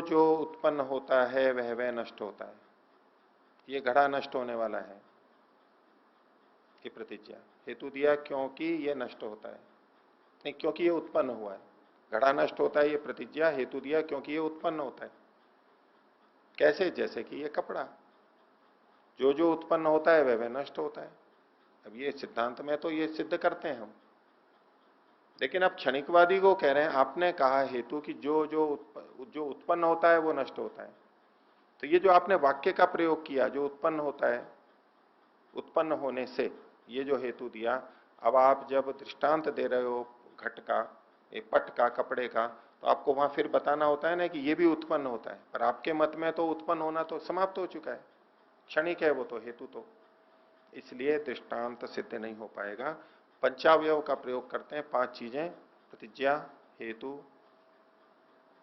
जो उत्पन्न होता है वह वह नष्ट होता है। ये घड़ा नष्ट होने वाला है, ये प्रतिज्ञा। हेतु दिया क्योंकि ये नष्ट होता है, नहीं क्योंकि ये उत्पन्न हुआ है। घड़ा नष्ट होता है, ये प्रतिज्ञा। हेतु दिया क्योंकि ये उत्पन्न होता है। कैसे? जैसे कि ये कपड़ा, जो जो उत्पन्न होता है वह वह नष्ट होता है। अब ये सिद्धांत में तो ये सिद्ध करते हैं हम, लेकिन अब क्षणिकवादी को कह रहे हैं, आपने कहा हेतु कि जो उत्पन्न होता है वो नष्ट होता है। तो ये जो आपने वाक्य का प्रयोग किया, जो उत्पन्न होता है, उत्पन्न होने से, ये जो हेतु दिया, अब आप जब दृष्टांत दे रहे हो घट का, एक पट का, कपड़े का, तो आपको वहां फिर बताना होता है ना कि ये भी उत्पन्न होता है। पर आपके मत में तो उत्पन्न होना तो समाप्त हो चुका है, क्षणिक है वो तो, हेतु तो, इसलिए दृष्टांत सिद्ध नहीं हो पाएगा। पंचावयव का प्रयोग करते हैं, 5 चीजें, प्रतिज्ञा, हेतु,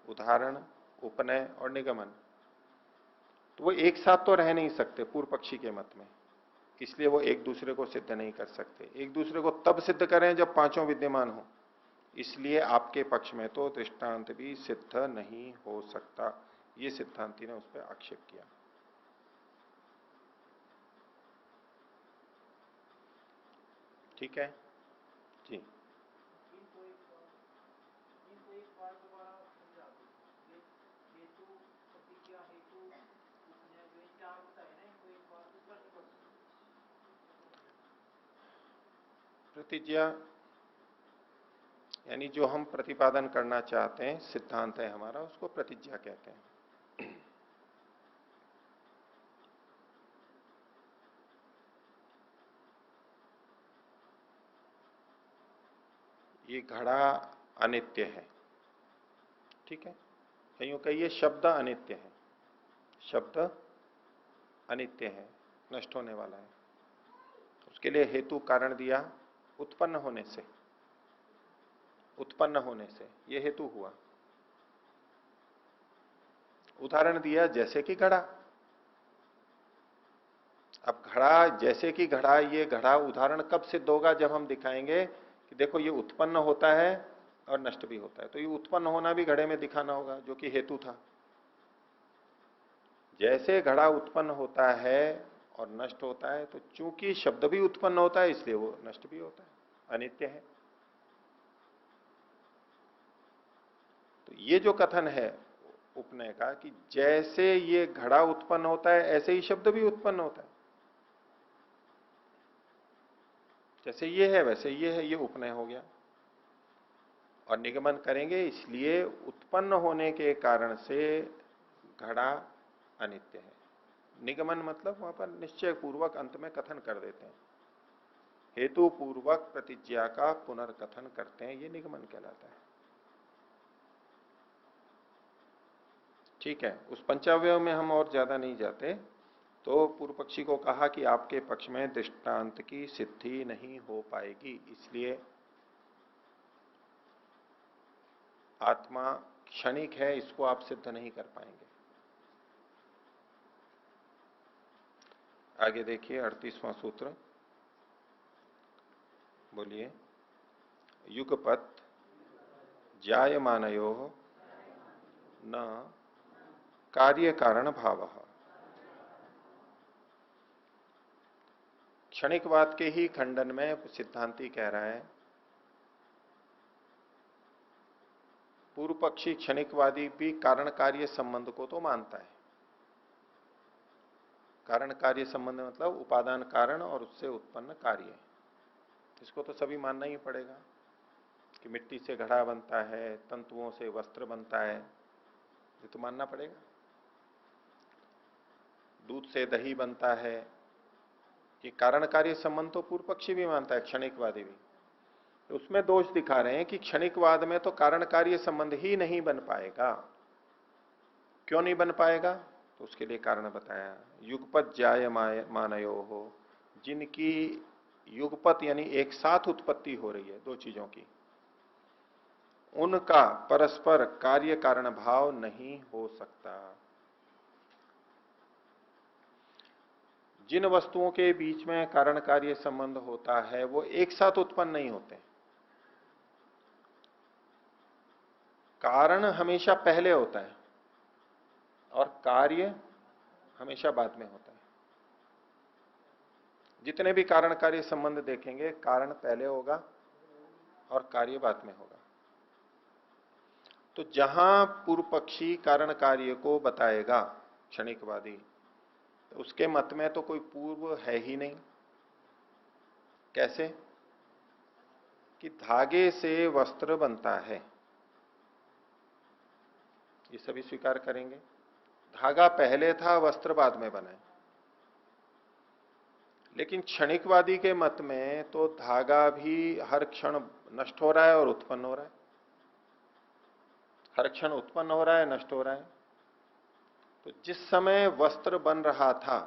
उदाहरण, उपनय और निगमन। तो वो एक साथ तो रह नहीं सकते पूर्व पक्षी के मत में, इसलिए वो एक दूसरे को सिद्ध नहीं कर सकते। एक दूसरे को तब सिद्ध करें जब पांचों विद्यमान हो, इसलिए आपके पक्ष में तो दृष्टांत भी सिद्ध नहीं हो सकता। ये सिद्धांति ने उस पर आक्षेप किया। ठीक है जी। प्रतिज्ञा यानी जो हम प्रतिपादन करना चाहते हैं, सिद्धांत है हमारा, उसको प्रतिज्ञा कहते हैं। ये घड़ा अनित्य है, ठीक है, कहीं कहिए शब्द अनित्य है, शब्द अनित्य है, नष्ट होने वाला है। उसके लिए हेतु कारण दिया, उत्पन्न होने से, उत्पन्न होने से ये हेतु हुआ। उदाहरण दिया जैसे कि घड़ा। अब घड़ा, जैसे कि घड़ा, ये घड़ा उदाहरण कब सिद्ध होगा? जब हम दिखाएंगे कि देखो ये उत्पन्न होता है और नष्ट भी होता है। तो ये उत्पन्न होना भी घड़े में दिखाना होगा, जो कि हेतु था। जैसे घड़ा उत्पन्न होता है और नष्ट होता है, तो चूंकि शब्द भी उत्पन्न होता है इसलिए वो नष्ट भी होता है, अनित्य है। तो ये जो कथन है उपनय का कि जैसे ये घड़ा उत्पन्न होता है ऐसे ही शब्द भी उत्पन्न होता है, जैसे ये है वैसे ये है, ये उपनय हो गया। और निगमन करेंगे, इसलिए उत्पन्न होने के कारण से घड़ा अनित्य है। निगमन मतलब वहां पर निश्चय पूर्वक अंत में कथन कर देते हैं, हेतु पूर्वक प्रतिज्ञा का पुनर्कथन करते हैं, ये निगमन कहलाता है। ठीक है, उस पंचावयव में हम और ज्यादा नहीं जाते। तो पूर्व पक्षी को कहा कि आपके पक्ष में दृष्टांत की सिद्धि नहीं हो पाएगी, इसलिए आत्मा क्षणिक है, इसको आप सिद्ध नहीं कर पाएंगे। आगे देखिए 38वां सूत्र, बोलिए। युगपत जायमानयो न कार्य कारण भाव। क्षणिकवाद के ही खंडन में सिद्धांति कह रहा है, पूर्व पक्षी क्षणिकवादी भी कारण कार्य संबंध को तो मानता है। कारण कार्य संबंध मतलब उपादान कारण और उससे उत्पन्न कार्य, इसको तो सभी मानना ही पड़ेगा कि मिट्टी से घड़ा बनता है, तंतुओं से वस्त्र बनता है, ये तो मानना पड़ेगा। दूध से दही बनता है, ये कारण कार्य संबंध तो पूर्व पक्षी भी मानता है, क्षणिकवादी भी। तो उसमें दोष दिखा रहे हैं कि क्षणिकवाद में तो कारण कार्य संबंध ही नहीं बन पाएगा। क्यों नहीं बन पाएगा? तो उसके लिए कारण बताया, युगपत जायमानयो हो, जिनकी युगपत यानी एक साथ उत्पत्ति हो रही है दो चीजों की, उनका परस्पर कार्य कारण भाव नहीं हो सकता। जिन वस्तुओं के बीच में कारण कार्य संबंध होता है वो एक साथ उत्पन्न नहीं होते। कारण हमेशा पहले होता है, और कार्य हमेशा बाद में होता है। जितने भी कारण कार्य संबंध देखेंगे, कारण पहले होगा और कार्य बाद में होगा। तो जहां पूर्व पक्षी कारण कार्य को बताएगा क्षणिकवादी, तो उसके मत में तो कोई पूर्व है ही नहीं। कैसे? कि धागे से वस्त्र बनता है, ये सभी स्वीकार करेंगे। धागा पहले था, वस्त्र बाद में बना है। लेकिन क्षणिकवादी के मत में तो धागा भी हर क्षण नष्ट हो रहा है और उत्पन्न हो रहा है। हर क्षण उत्पन्न हो रहा है, नष्ट हो रहा है। तो जिस समय वस्त्र बन रहा था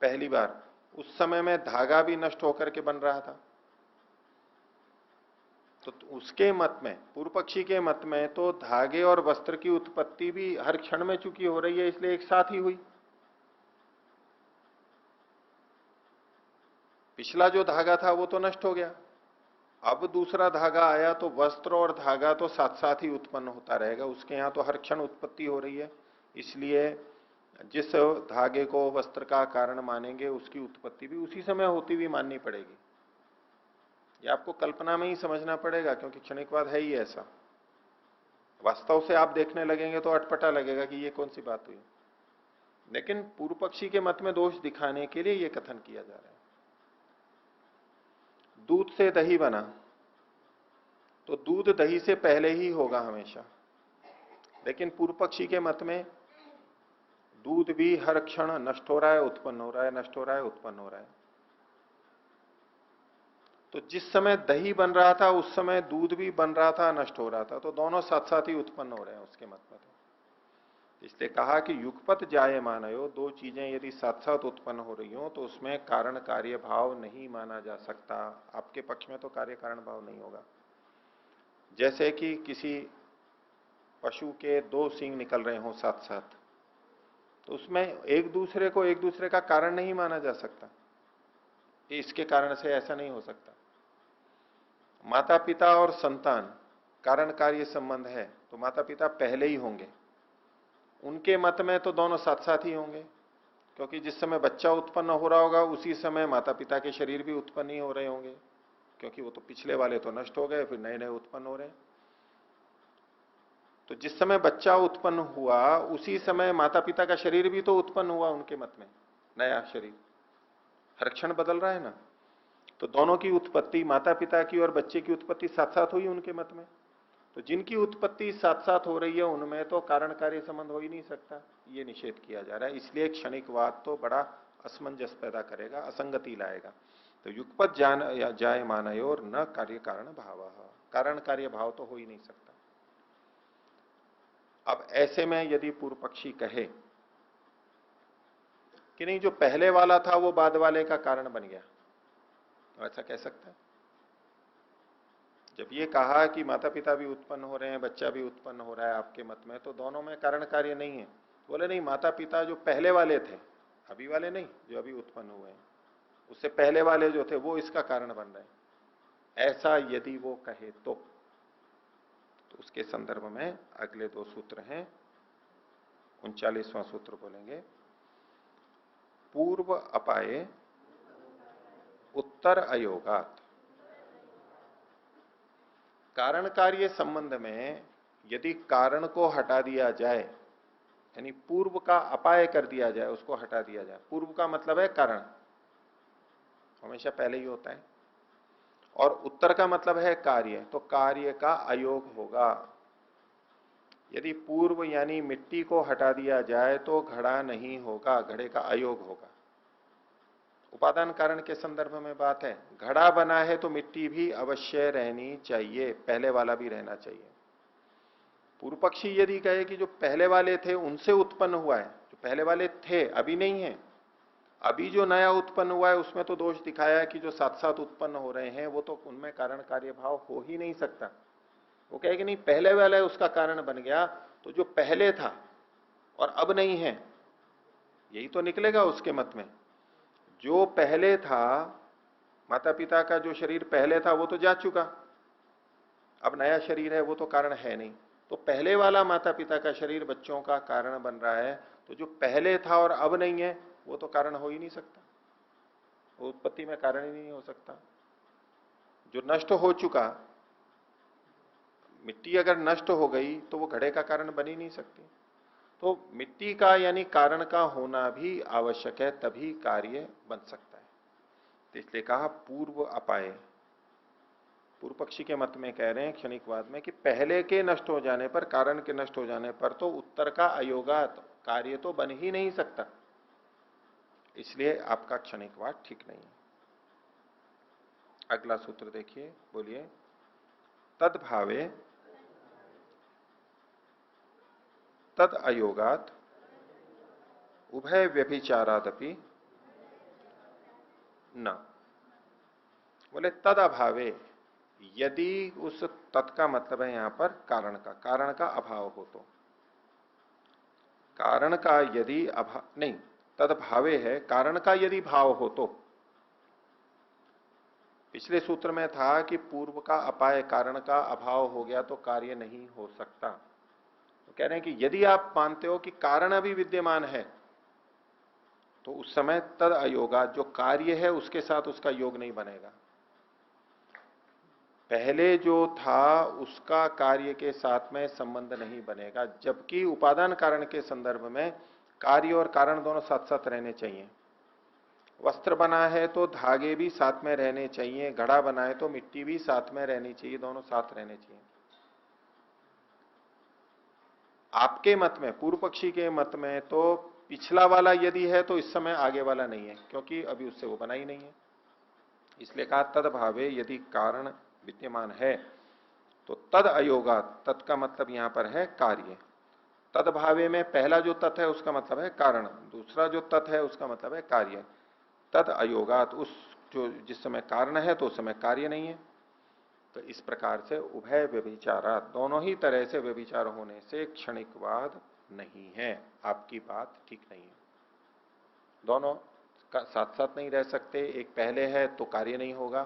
पहली बार, उस समय में धागा भी नष्ट होकर के बन रहा था। तो उसके मत में, पूर्व पक्षी के मत में तो धागे और वस्त्र की उत्पत्ति भी हर क्षण में चूंकि हो रही है, इसलिए एक साथ ही हुई। पिछला जो धागा था वो तो नष्ट हो गया, अब दूसरा धागा आया, तो वस्त्र और धागा तो साथ साथ ही उत्पन्न होता रहेगा। उसके यहां तो हर क्षण उत्पत्ति हो रही है, इसलिए जिस धागे को वस्त्र का कारण मानेंगे, उसकी उत्पत्ति भी उसी समय होती हुई माननी पड़ेगी। ये आपको कल्पना में ही समझना पड़ेगा, क्योंकि क्षणिकवाद है ही ऐसा। वास्तव से आप देखने लगेंगे तो अटपटा लगेगा कि ये कौन सी बात हुई। लेकिन पूर्व पक्षी के मत में दोष दिखाने के लिए यह कथन किया जा रहा है। दूध से दही बना, तो दूध दही से पहले ही होगा हमेशा। लेकिन पूर्व पक्षी के मत में दूध भी हर क्षण नष्ट हो रहा है, उत्पन्न हो रहा है, नष्ट हो रहा है, उत्पन्न हो रहा है। तो जिस समय दही बन रहा था, उस समय दूध भी बन रहा था, नष्ट हो रहा था। तो दोनों साथ साथ ही उत्पन्न हो रहे हैं उसके मत में। इसलिए कहा कि युगपत जायमानयो, दो चीजें यदि साथ साथ उत्पन्न हो रही हो तो उसमें कारण कार्य भाव नहीं माना जा सकता। आपके पक्ष में तो कार्य कारण भाव नहीं होगा। जैसे कि किसी पशु के दो सींग निकल रहे हो साथ साथ, तो उसमें एक दूसरे का कारण नहीं माना जा सकता कि इसके कारण से ऐसा नहीं हो सकता। माता पिता और संतान कारण कार्य संबंध है, तो माता पिता पहले ही होंगे। उनके मत में तो दोनों साथ साथ ही होंगे, क्योंकि जिस समय बच्चा उत्पन्न हो रहा होगा उसी समय माता पिता के शरीर भी उत्पन्न ही हो रहे होंगे, क्योंकि वो तो पिछले वाले तो नष्ट हो गए, फिर नए नए उत्पन्न हो रहे हैं। तो जिस समय बच्चा उत्पन्न हुआ उसी समय माता पिता का शरीर भी तो उत्पन्न हुआ उनके मत में, नया शरीर हर क्षण बदल रहा है ना। तो दोनों की उत्पत्ति, माता पिता की और बच्चे की उत्पत्ति साथ साथ हुई उनके मत में। तो जिनकी उत्पत्ति साथ साथ हो रही है उनमें तो कारण कार्य संबंध हो ही नहीं सकता, ये निषेध किया जा रहा है। इसलिए क्षणिकवाद तो बड़ा असमंजस पैदा करेगा, असंगति लाएगा। तो युगपत जाय मानयोर न कार्य कारण भाव, कारण कार्य भाव तो हो ही नहीं सकता। अब ऐसे में यदि पूर्व पक्षी कहे कि नहीं, जो पहले वाला था वो बाद वाले का कारण बन गया, तो ऐसा कह सकता है? जब ये कहा कि माता पिता भी उत्पन्न हो रहे हैं, बच्चा भी उत्पन्न हो रहा है आपके मत में, तो दोनों में कारण कार्य नहीं है। बोले नहीं, माता पिता जो पहले वाले थे, अभी वाले नहीं, जो अभी उत्पन्न हुए हैं, उससे पहले वाले जो थे वो इसका कारण बन रहे हैं। ऐसा यदि वो कहे तो उसके संदर्भ में अगले दो सूत्र हैं। 39वां सूत्र बोलेंगे, पूर्व अपाये उत्तर अयोगात। कारण कार्य संबंध में यदि कारण को हटा दिया जाए, यानी पूर्व का अपाय कर दिया जाए, उसको हटा दिया जाए। पूर्व का मतलब है कारण, हमेशा पहले ही होता है, और उत्तर का मतलब है कार्य, तो कार्य का अयोग होगा। यदि पूर्व यानी मिट्टी को हटा दिया जाए तो घड़ा नहीं होगा, घड़े का अयोग होगा। उपादान कारण के संदर्भ में बात है। घड़ा बना है तो मिट्टी भी अवश्य रहनी चाहिए, पहले वाला भी रहना चाहिए। पूर्व पक्षी यदि कहे कि जो पहले वाले थे उनसे उत्पन्न हुआ है, जो पहले वाले थे अभी नहीं है, अभी जो नया उत्पन्न हुआ है उसमें तो दोष दिखाया है कि जो साथ साथ उत्पन्न हो रहे हैं वो तो उनमें कारण कार्य भाव हो ही नहीं सकता। वो कहे कि नहीं, पहले वाला है उसका कारण बन गया, तो जो पहले था और अब नहीं है, यही तो निकलेगा उसके मत में। जो पहले था, माता पिता का जो शरीर पहले था वो तो जा चुका, अब नया शरीर है, वो तो कारण है नहीं। तो पहले वाला माता पिता का शरीर बच्चों का कारण बन रहा है, तो जो पहले था और अब नहीं है वो तो कारण हो ही नहीं सकता, वो उत्पत्ति में कारण ही नहीं हो सकता। जो नष्ट हो चुका, मिट्टी अगर नष्ट हो गई तो वो घड़े का कारण बन ही नहीं सकती। तो मिट्टी का यानी कारण का होना भी आवश्यक है, तभी कार्य बन सकता है। तो इसलिए कहा पूर्व अपाय। पूर्व पक्षी के मत में कह रहे हैं क्षणिकवाद में कि पहले के नष्ट हो जाने पर, कारण के नष्ट हो जाने पर तो उत्तर का अयोगात कार्य तो बन ही नहीं सकता, इसलिए आपका क्षणिकवाद ठीक नहीं है। अगला सूत्र देखिए, बोलिए। तद्भावे तद अयोगात उभय व्यभिचारादपि न। बोले तद अभावे, यदि उस तत् का मतलब है यहां पर कारण का अभाव हो तो, कारण का यदि अभाव नहीं, तद भावे है कारण का यदि भाव हो तो। पिछले सूत्र में था कि पूर्व का अपाय कारण का अभाव हो गया तो कार्य नहीं हो सकता। तो कह रहे हैं कि यदि आप मानते हो कि कारण अभी विद्यमान है तो उस समय तद अयोगा, जो कार्य है उसके साथ उसका योग नहीं बनेगा। पहले जो था उसका कार्य के साथ में संबंध नहीं बनेगा, जबकि उपादान कारण के संदर्भ में कार्य और कारण दोनों साथ साथ रहने चाहिए। वस्त्र बना है तो धागे भी साथ में रहने चाहिए, घड़ा बना है तो मिट्टी भी साथ में रहनी चाहिए, दोनों साथ रहने चाहिए। आपके मत में, पूर्व पक्षी के मत में तो पिछला वाला यदि है तो इस समय आगे वाला नहीं है, क्योंकि अभी उससे वो बना ही नहीं है। इसलिए कहा तदभावे, यदि कारण विद्यमान है तो तद अयोगा, तत् का मतलब यहां पर है कार्य। तदभावे में पहला जो तत् है उसका मतलब है कारण, दूसरा जो तत् है उसका मतलब है कार्य। तद अयोगात, उस जो जिस समय कारण है तो उस समय कार्य नहीं है। तो इस प्रकार से उभय व्यभिचारा, दोनों ही तरह से व्यभिचार होने से क्षणिकवाद नहीं है। आपकी बात ठीक नहीं है, दोनों का साथ साथ नहीं रह सकते। एक पहले है तो कार्य नहीं होगा,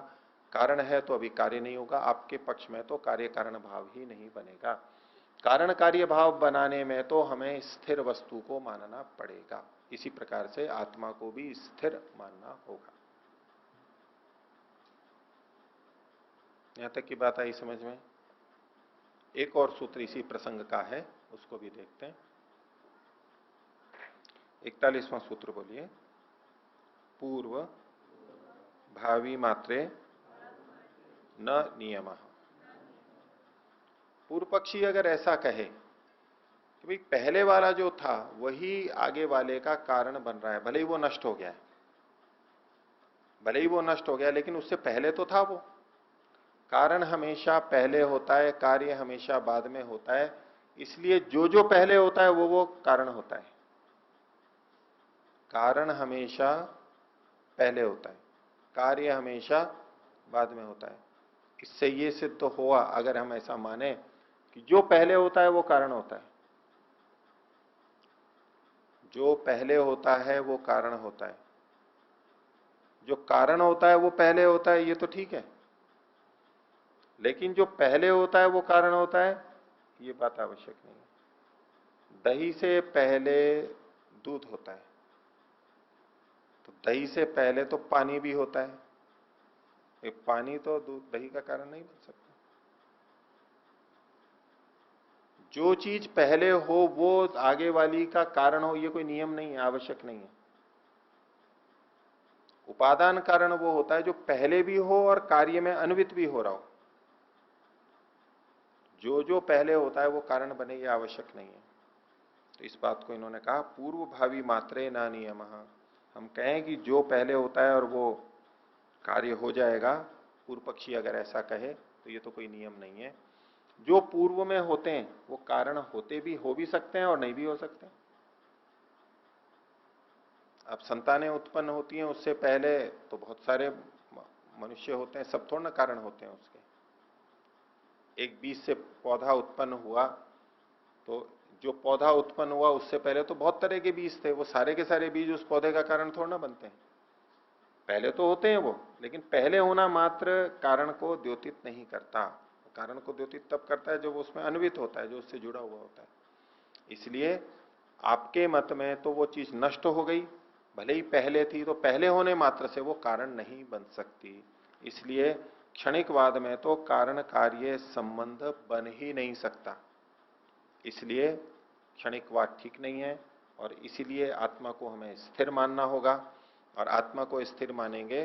कारण है तो अभी कार्य नहीं होगा। आपके पक्ष में तो कार्य कारण भाव ही नहीं बनेगा। कारण कार्य भाव बनाने में तो हमें स्थिर वस्तु को मानना पड़ेगा, इसी प्रकार से आत्मा को भी स्थिर मानना होगा। यहां तक की बात आई समझ में? एक और सूत्र इसी प्रसंग का है, उसको भी देखते हैं। 41वां सूत्र बोलिए। पूर्व भावी मात्रे न नियम। पूर्व पक्षी अगर ऐसा कहे कि भाई पहले वाला जो था वही आगे वाले का कारण बन रहा है, भले ही वो नष्ट हो गया है, भले ही वो नष्ट हो गया, लेकिन उससे पहले तो था वो। कारण हमेशा पहले होता है, कार्य हमेशा बाद में होता है, इसलिए जो जो पहले होता है वो कारण होता है। कारण हमेशा पहले होता है, कार्य हमेशा बाद में होता है। इससे ये सिद्ध हुआ, अगर हम ऐसा माने कि जो पहले होता है वो कारण होता है, जो पहले होता है वो कारण होता है, जो कारण होता है वो पहले होता है, ये तो ठीक है। लेकिन जो पहले होता है वो कारण होता है, ये बात आवश्यक नहीं है। दही से पहले दूध होता है, तो दही से पहले तो पानी भी होता है, एक पानी तो दूध दही का कारण नहीं बन सकता। जो चीज पहले हो वो आगे वाली का कारण हो, ये कोई नियम नहीं है, आवश्यक नहीं है। उपादान कारण वो होता है जो पहले भी हो और कार्य में अन्वित भी हो रहा हो। जो जो पहले होता है वो कारण बने, ये आवश्यक नहीं है। तो इस बात को इन्होंने कहा पूर्व भावी मात्रे ना नियम। हम कहें कि जो पहले होता है और वो कार्य हो जाएगा, पूर्व पक्षी अगर ऐसा कहे तो ये तो कोई नियम नहीं है। जो पूर्व में होते हैं वो कारण होते भी, हो भी सकते हैं और नहीं भी हो सकते। अब संतानें उत्पन्न होती हैं उससे पहले तो बहुत सारे मनुष्य होते हैं, सब थोड़ा ना कारण होते हैं उसके। एक बीज से पौधा उत्पन्न हुआ तो जो पौधा उत्पन्न हुआ उससे पहले तो बहुत तरह के बीज थे, वो सारे के सारे बीज उस पौधे का कारण थोड़ा ना बनते हैं। पहले तो होते हैं वो, लेकिन पहले होना मात्र कारण को द्योतित नहीं करता। कारण को द्योतित तब करता है जब वो उसमें अन्वित होता है, जो उससे जुड़ा हुआ होता है। इसलिए आपके मत में तो वो चीज नष्ट हो गई, भले ही पहले थी, तो पहले होने मात्र से वो कारण नहीं बन सकती। इसलिए क्षणिकवाद में तो कारण कार्य संबंध बन ही नहीं सकता। इसलिए क्षणिकवाद ठीक नहीं है, और इसीलिए आत्मा को हमें स्थिर मानना होगा। और आत्मा को स्थिर मानेंगे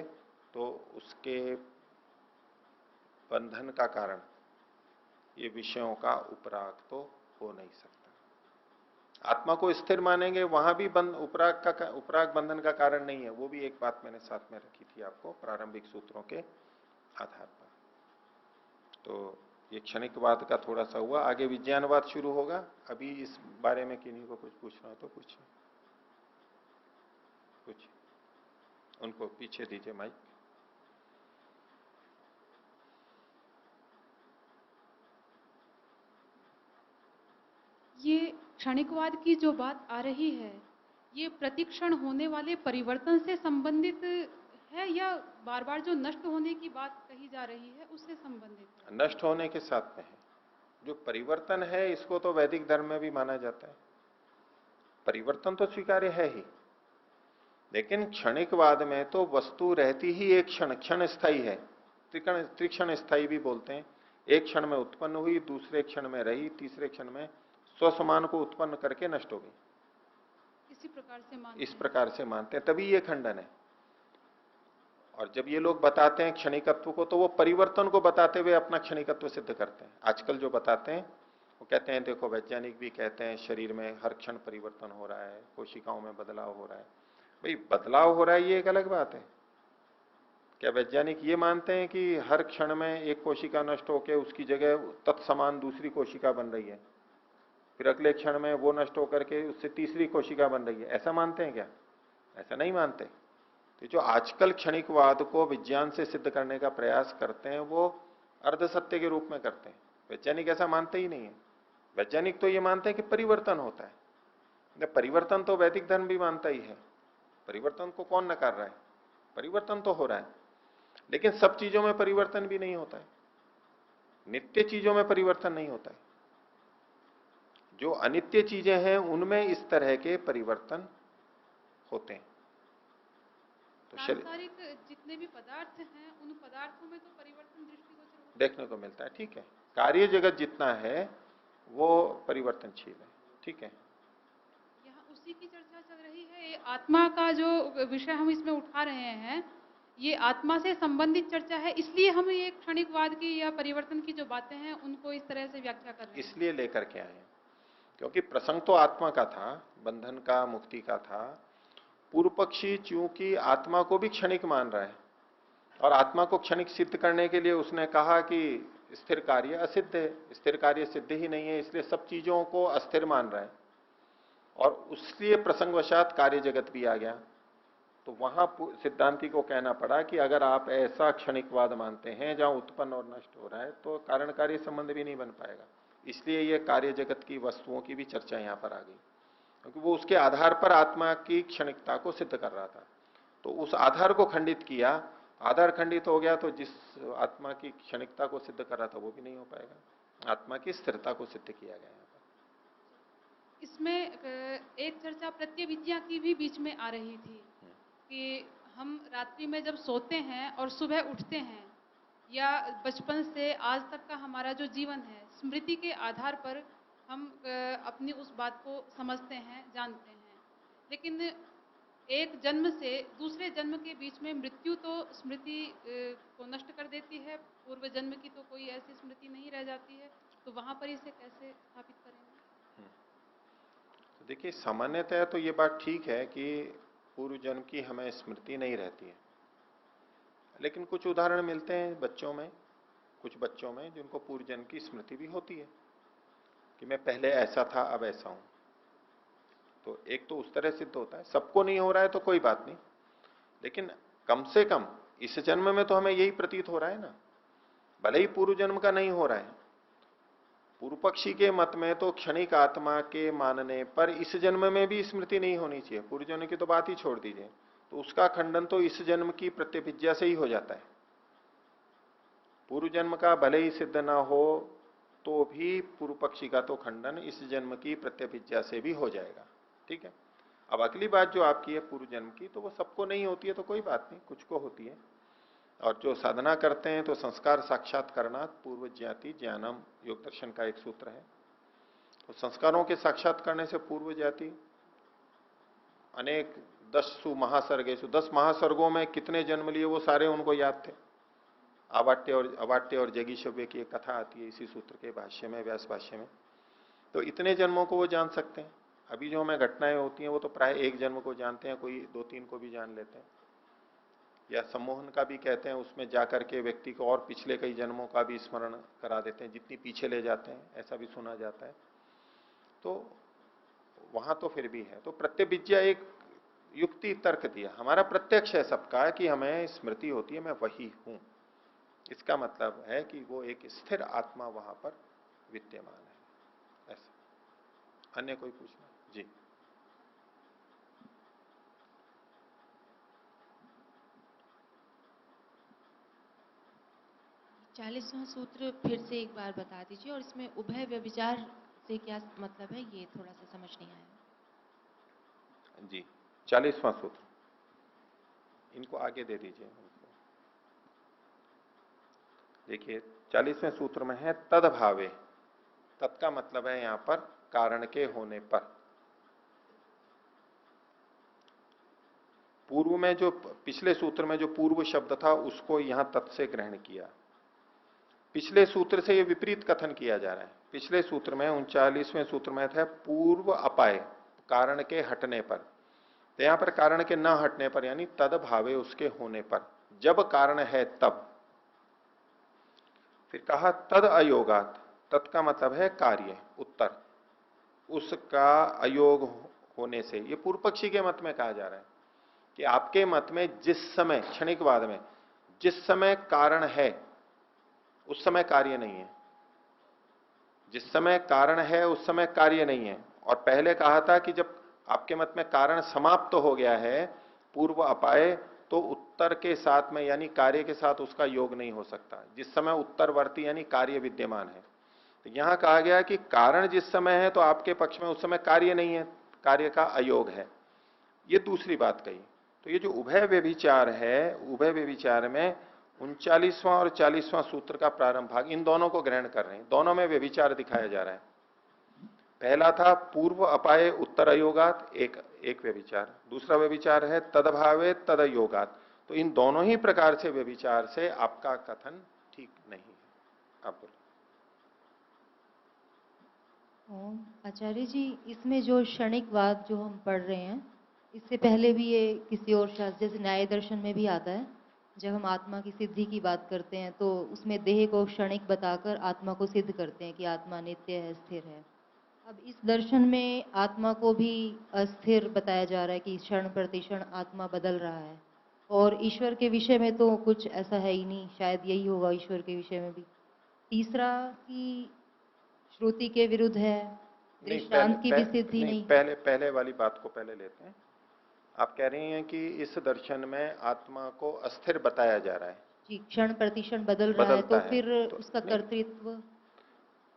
तो उसके बंधन का कारण ये विषयों का उपराग तो हो नहीं सकता। आत्मा को स्थिर मानेंगे, वहां भी उपराग बंधन का कारण नहीं है। वो भी एक बात मैंने साथ में रखी थी आपको प्रारंभिक सूत्रों के आधार पर। तो ये क्षणिकवाद का थोड़ा सा हुआ, आगे विज्ञानवाद शुरू होगा। अभी इस बारे में किन्हीं को कुछ पूछना हो तो पूछिए, कुछ उनको पीछे दीजिए माइक। ये क्षणिकवाद की जो बात आ रही है, ये प्रतिक्षण होने वाले परिवर्तन से संबंधित है या बार बार जो नष्ट होने की बात कही जा रही है उससे संबंधित है? नष्ट होने के साथ में है। जो परिवर्तन है इसको तो वैदिक धर्म में भी माना जाता है, परिवर्तन तो स्वीकार्य है ही। लेकिन क्षणिकवाद में तो वस्तु रहती ही एक क्षण, क्षण स्थायी है, त्रिक्षण स्थायी भी बोलते हैं। एक क्षण में उत्पन्न हुई, दूसरे क्षण में रही, तीसरे क्षण में स्वसमान को उत्पन्न करके नष्ट हो गई। इसी प्रकार से मानते इस हैं। प्रकार से मानते हैं, तभी ये खंडन है। और जब ये लोग बताते हैं क्षणिकत्व को, तो वो परिवर्तन को बताते हुए अपना क्षणिकत्व सिद्ध करते हैं। आजकल जो बताते हैं वो कहते हैं, देखो वैज्ञानिक भी कहते हैं शरीर में हर क्षण परिवर्तन हो रहा है, कोशिकाओं में बदलाव हो रहा है। भाई बदलाव हो रहा है ये एक अलग बात है। क्या वैज्ञानिक ये मानते हैं कि हर क्षण में एक कोशिका नष्ट होकर उसकी जगह तत्समान दूसरी कोशिका बन रही है, फिर अगले क्षण में वो नष्ट होकर के उससे तीसरी कोशिका बन रही है? ऐसा मानते हैं क्या? ऐसा नहीं मानते। तो जो आजकल क्षणिकवाद को विज्ञान से सिद्ध करने का प्रयास करते हैं वो अर्ध सत्य के रूप में करते हैं। वैज्ञानिक ऐसा मानते ही नहीं है। वैज्ञानिक तो ये मानते हैं कि परिवर्तन होता है। परिवर्तन तो वैदिक धर्म भी मानता ही है, परिवर्तन को कौन नकार रहा है? परिवर्तन तो हो रहा है, लेकिन सब चीजों में परिवर्तन भी नहीं होता है, नित्य चीजों में परिवर्तन नहीं होता है। जो अनित्य चीजें हैं उनमें इस तरह के परिवर्तन होते हैं। तो सांसारिक जितने भी पदार्थ हैं उन पदार्थों में तो परिवर्तन दृष्टिगोचर होता देखने को मिलता है, ठीक है। कार्य जगत जितना है वो परिवर्तनशील है, ठीक है। यहाँ उसी की चर्चा चल रही है। ये आत्मा का जो विषय हम इसमें उठा रहे हैं, ये आत्मा से संबंधित चर्चा है, इसलिए हम ये क्षणिकवाद की या परिवर्तन की जो बातें हैं उनको इस तरह से व्याख्या कर रहे हैं। इसलिए लेकर के आए हैं क्योंकि प्रसंग तो आत्मा का था, बंधन का, मुक्ति का था। पूर्व पक्षी चूंकि आत्मा को भी क्षणिक मान रहा है, और आत्मा को क्षणिक सिद्ध करने के लिए उसने कहा कि स्थिर कार्य असिद्ध है, स्थिर कार्य सिद्ध ही नहीं है, इसलिए सब चीजों को अस्थिर मान रहा है। और उसलिए प्रसंगवशात कार्य जगत भी आ गया। तो वहां सिद्धांति को कहना पड़ा कि अगर आप ऐसा क्षणिकवाद मानते हैं जहां उत्पन्न और नष्ट हो रहा है, तो कारण कार्य संबंध भी नहीं बन पाएगा। इसलिए यह कार्य जगत की वस्तुओं की भी चर्चा यहां पर आ गई, क्योंकि वो उसके आधार पर आत्मा की क्षणिकता को सिद्ध कर रहा था। तो उस आधार को खंडित किया, आधार खंडित हो गया तो जिस आत्मा की क्षणिकता को सिद्ध कर रहा था वो भी नहीं हो पाएगा। आत्मा की स्थिरता को सिद्ध किया गया यहाँ पर। इसमें एक चर्चा प्रत्यविद्या की भी बीच में आ रही थी कि हम रात्रि में जब सोते हैं और सुबह उठते हैं, या बचपन से आज तक का हमारा जो जीवन है, स्मृति के आधार पर हम अपनी उस बात को समझते हैं, जानते हैं। लेकिन एक जन्म से दूसरे जन्म के बीच में मृत्यु तो स्मृति को नष्ट कर देती है, पूर्व जन्म की तो कोई ऐसी स्मृति नहीं रह जाती है। तो वहां पर इसे कैसे स्थापित करेंगे? तो देखिए, सामान्यतः तो ये बात ठीक है कि पूर्व जन्म की हमें स्मृति नहीं रहती है, लेकिन कुछ उदाहरण मिलते हैं बच्चों में, कुछ बच्चों में जिनको पूर्व जन्म की स्मृति भी होती है कि मैं पहले ऐसा था अब ऐसा हूं। तो एक तो उस तरह सिद्ध होता है। सबको नहीं हो रहा है तो कोई बात नहीं, लेकिन कम से कम इस जन्म में तो हमें यही प्रतीत हो रहा है ना, भले ही पूर्व जन्म का नहीं हो रहा है। पूर्व पक्षी के मत में तो क्षणिक आत्मा के मानने पर इस जन्म में भी स्मृति नहीं होनी चाहिए। पूर्व जन्म की तो बात ही छोड़ दीजिए, तो उसका खंडन तो इस जन्म की प्रत्यभिज्ञा से ही हो जाता है। पूर्व जन्म का भले ही सिद्ध ना हो तो भी पूर्व पक्षी का तो खंडन इस जन्म की प्रत्यभिज्ञा से भी हो जाएगा। ठीक है। अब अगली बात जो आपकी है पूर्व जन्म की, तो वो सबको नहीं होती है तो कोई बात नहीं, कुछ को होती है। और जो साधना करते हैं तो संस्कार साक्षात करना पूर्व ज्ञाति ज्ञानम योग दर्शन का एक सूत्र है। तो संस्कारों के साक्षात करने से पूर्व ज्ञाति अनेक 10 महासर्गेशु 10 महासर्गों में कितने जन्म लिए वो सारे उनको याद थे। अवाट्य और जगीशव्य की एक कथा आती है इसी सूत्र के भाष्य में, व्यास भाष्य में। तो इतने जन्मों को वो जान सकते हैं। अभी जो हमें घटनाएं होती हैं वो तो प्राय एक जन्म को जानते हैं, कोई 2-3 को भी जान लेते हैं। या सम्मोहन का भी कहते हैं, उसमें जाकर के व्यक्ति को और पिछले कई जन्मों का भी स्मरण करा देते हैं, जितनी पीछे ले जाते हैं, ऐसा भी सुना जाता है। तो वहां तो फिर भी है। तो प्रत्यभिज्ञा एक युक्ति तर्क दिया, हमारा प्रत्यक्ष है सबका कि हमें स्मृति होती है मैं वही हूं। इसका मतलब है कि वो एक स्थिर आत्मा वहां पर विद्यमान है। ऐसा अन्य कोई पूछना? जी। चालीसवां सूत्र फिर से एक बार बता दीजिए, और इसमें उभय व्यभिचार से क्या मतलब है, ये थोड़ा सा समझ नहीं आया। जी, 40वां सूत्र, इनको आगे दे दीजिए। देखिए 40वें सूत्र में है तदभावे। तत् का मतलब है यहां पर कारण के होने पर। पूर्व में जो पिछले सूत्र में जो पूर्व शब्द था उसको यहां तत् से ग्रहण किया। पिछले सूत्र से ये विपरीत कथन किया जा रहा है। पिछले सूत्र में 39वें सूत्र में था पूर्व अपाय, कारण के हटने पर। तो यहां पर कारण के न हटने पर यानी तद भावे, उसके होने पर, जब कारण है तब। फिर कहा तद अयोगात। तत् का मतलब है कार्य, उत्तर, उसका अयोग होने से। ये पूर्व पक्षी के मत में कहा जा रहा है कि आपके मत में जिस समय, क्षणिकवाद में, जिस समय कारण है उस समय कार्य नहीं है। जिस समय कारण है उस समय कार्य नहीं है। और पहले कहा था कि जब आपके मत में कारण समाप्त तो हो गया है, पूर्व अपाय, तो उत्तर के साथ में यानी कार्य के साथ उसका योग नहीं हो सकता। जिस समय उत्तरवर्ती यानी कार्य विद्यमान है। तो यहां कहा गया कि कारण जिस समय है तो आपके पक्ष में उस समय कार्य नहीं है, कार्य का अयोग है। ये दूसरी बात कही। तो ये जो उभय व्यभिचार है, उभय व्यभिचार में 39वां और 40वां सूत्र का प्रारंभ भाग, इन दोनों को ग्रहण कर रहे हैं। दोनों में व्यभिचार दिखाया जा रहा है। पहला था पूर्व अपाये उत्तर अयोगात, एक व्यभिचार। दूसरा व्यभिचार है तदभावे तद अयोगात। तो इन दोनों ही प्रकार से व्यभिचार से आपका कथन ठीक नहीं है। आप बोलो। आचार्य जी, इसमें जो क्षणिकवाद जो हम पढ़ रहे हैं, इससे पहले भी ये किसी और शास्त्र जैसे न्याय दर्शन में भी आता है। जब हम आत्मा की सिद्धि की बात करते हैं तो उसमें देह को क्षणिक बताकर आत्मा को सिद्ध करते हैं कि आत्मा नित्य है, स्थिर है। अब इस दर्शन में आत्मा को भी अस्थिर बताया जा रहा है कि क्षण प्रतिक्षण आत्मा बदल रहा है। और ईश्वर के विषय में तो कुछ ऐसा है ही नहीं, शायद यही होगा ईश्वर के विषय में भी। तीसरा कि श्रुति के विरुद्ध है, नहीं, दृष्टांत की भी सिद्धि नहीं। पहले वाली बात को पहले लेते हैं। आप कह रही हैं कि इस दर्शन में आत्मा को अस्थिर बताया जा रहा है जी, क्षण प्रतिक्षण बदल रहा है, तो फिर तो उसका कर्तृत्व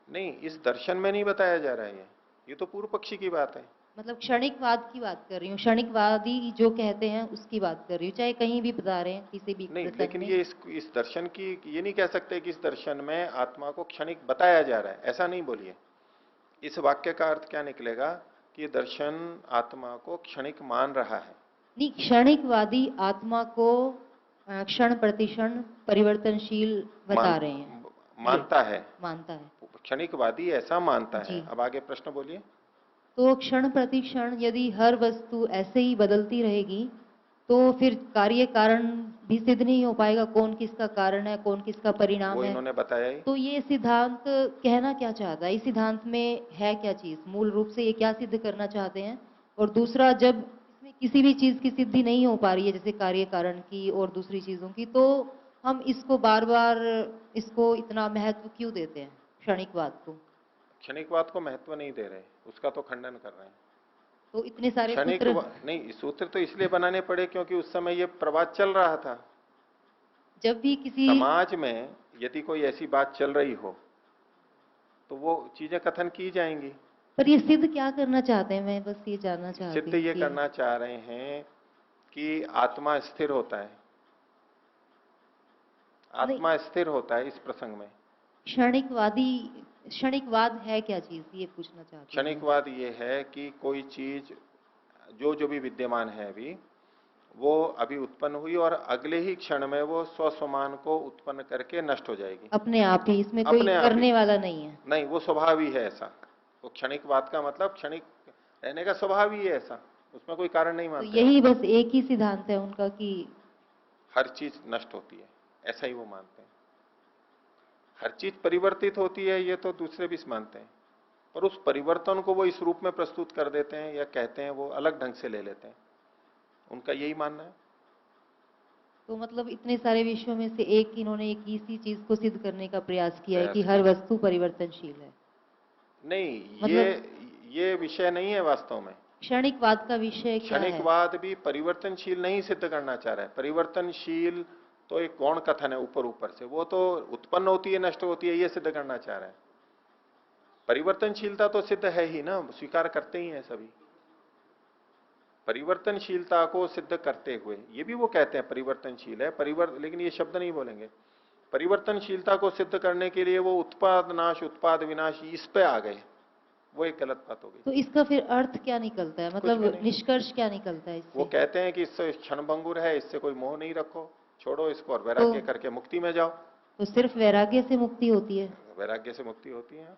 नहीं, इस दर्शन में नहीं बताया जा रहा है। ये तो पूर्व पक्षी की बात है। मतलब क्षणिकवाद की बात कर रही हूँ। क्षणिकवादी जो कहते हैं उसकी बात कर रही हूँ, चाहे कहीं भी बता रहे हैं, किसी भी नहीं, प्रसंग लेकिन में। ये इस दर्शन की ये नहीं कह सकते कि इस दर्शन में आत्मा को क्षणिक बताया जा रहा है, ऐसा नहीं बोलिए। इस वाक्य का अर्थ क्या निकलेगा कि ये दर्शन आत्मा को क्षणिक मान रहा है। नहीं, क्षणिकवादी आत्मा को क्षण प्रतिक्षण परिवर्तनशील बता रहे हैं। मानता है, मानता है, क्षणिकवादी ऐसा मानता है। जी। अब आगे प्रश्न बोलिए। तो क्षण प्रतिक्षण यदि हर वस्तु ऐसे ही बदलती रहेगी तो फिर कार्य कारण भी सिद्ध नहीं हो पाएगा। कौन किसका कारण है, कौन किसका परिणाम वो है। इन्होंने बताया ही। तो ये सिद्धांत कहना क्या चाहता है, इस सिद्धांत में है क्या चीज, मूल रूप से ये क्या सिद्ध करना चाहते हैं। और दूसरा, जब इसमें किसी भी चीज की सिद्धि नहीं हो पा रही है, जैसे कार्य कारण की और दूसरी चीजों की, तो हम इसको बार बार इसको इतना महत्व क्यों देते हैं, क्षणिकवाद को। क्षणिकवाद को महत्व नहीं दे रहे, उसका तो खंडन कर रहे हैं। तो इतने सारे क्षणिक सूत्र नहीं, सूत्र तो इसलिए बनाने पड़े क्योंकि उस समय ये प्रवाद चल रहा था जब भी किसी समाज में। यदि कोई ऐसी बात चल रही हो तो वो चीजें कथन की जाएंगी। पर ये सिद्ध क्या करना चाहते हैं, मैं बस ये जानना चाहती सिद्ध हूँ ये कि करना चाह रहे हैं कि आत्मा स्थिर होता है, नहीं, आत्मा स्थिर होता है इस प्रसंग में। क्षणिकवाद है क्या चीज, ये पूछना चाहती हूँ मैं। क्षणिकवाद ये है कि कोई चीज जो जो भी विद्यमान है अभी, वो अभी उत्पन्न हुई और अगले ही क्षण में वो स्वसमान को उत्पन्न करके नष्ट हो जाएगी अपने आप ही, इसमें कोई अपने आप ही। करने वाला नहीं है। नहीं, वो स्वभाव ही है ऐसा। वो क्षणिकवाद का मतलब क्षणिक रहने का स्वभाव ही है ऐसा, उसमें कोई कारण नहीं तो मानते यही हैं। बस एक ही सिद्धांत है उनका कि हर चीज नष्ट होती है, ऐसा ही वो मानते हैं। हर चीज परिवर्तित होती है, ये तो दूसरे भी मानते हैं, पर उस परिवर्तन को वो इस रूप में प्रस्तुत कर देते हैं या कहते हैं, वो अलग ढंग से ले लेते हैं। उनका यही मानना है। तो मतलब इतने सारे विषयों में से एक इन्होंने एक इसी चीज को सिद्ध करने का प्रयास किया है कि प्रयास हर किया। वस्तु परिवर्तनशील है। नहीं, मतलब ये विषय नहीं है वास्तव में। क्षणिकवाद का विषय क्या है? क्षणिकवाद भी परिवर्तनशील नहीं सिद्ध करना चाह रहा है। परिवर्तनशील तो एक गौण कथन है ऊपर ऊपर से, वो तो उत्पन्न होती है नष्ट होती है, ये सिद्ध करना चाह रहा है। परिवर्तनशीलता तो सिद्ध है ही ना, स्वीकार करते ही हैं सभी। परिवर्तनशीलता को सिद्ध करते हुए ये भी वो कहते हैं परिवर्तनशील है, लेकिन ये शब्द नहीं बोलेंगे। परिवर्तनशीलता को सिद्ध करने के लिए वो उत्पाद नाश उत्पाद विनाश इस पे आ गए, वो एक गलत बात हो गई। तो इसका फिर अर्थ क्या निकलता है, कुछ भी मतलब नहीं। निष्कर्ष क्या निकलता है वो इससे? कहते हैं कि इससे क्षणभंगुर है, इससे कोई मोह नहीं रखो, छोड़ो इसको और तो वैराग्य करके मुक्ति में जाओ। तो सिर्फ वैराग्य से मुक्ति होती है? वैराग्य से मुक्ति होती है।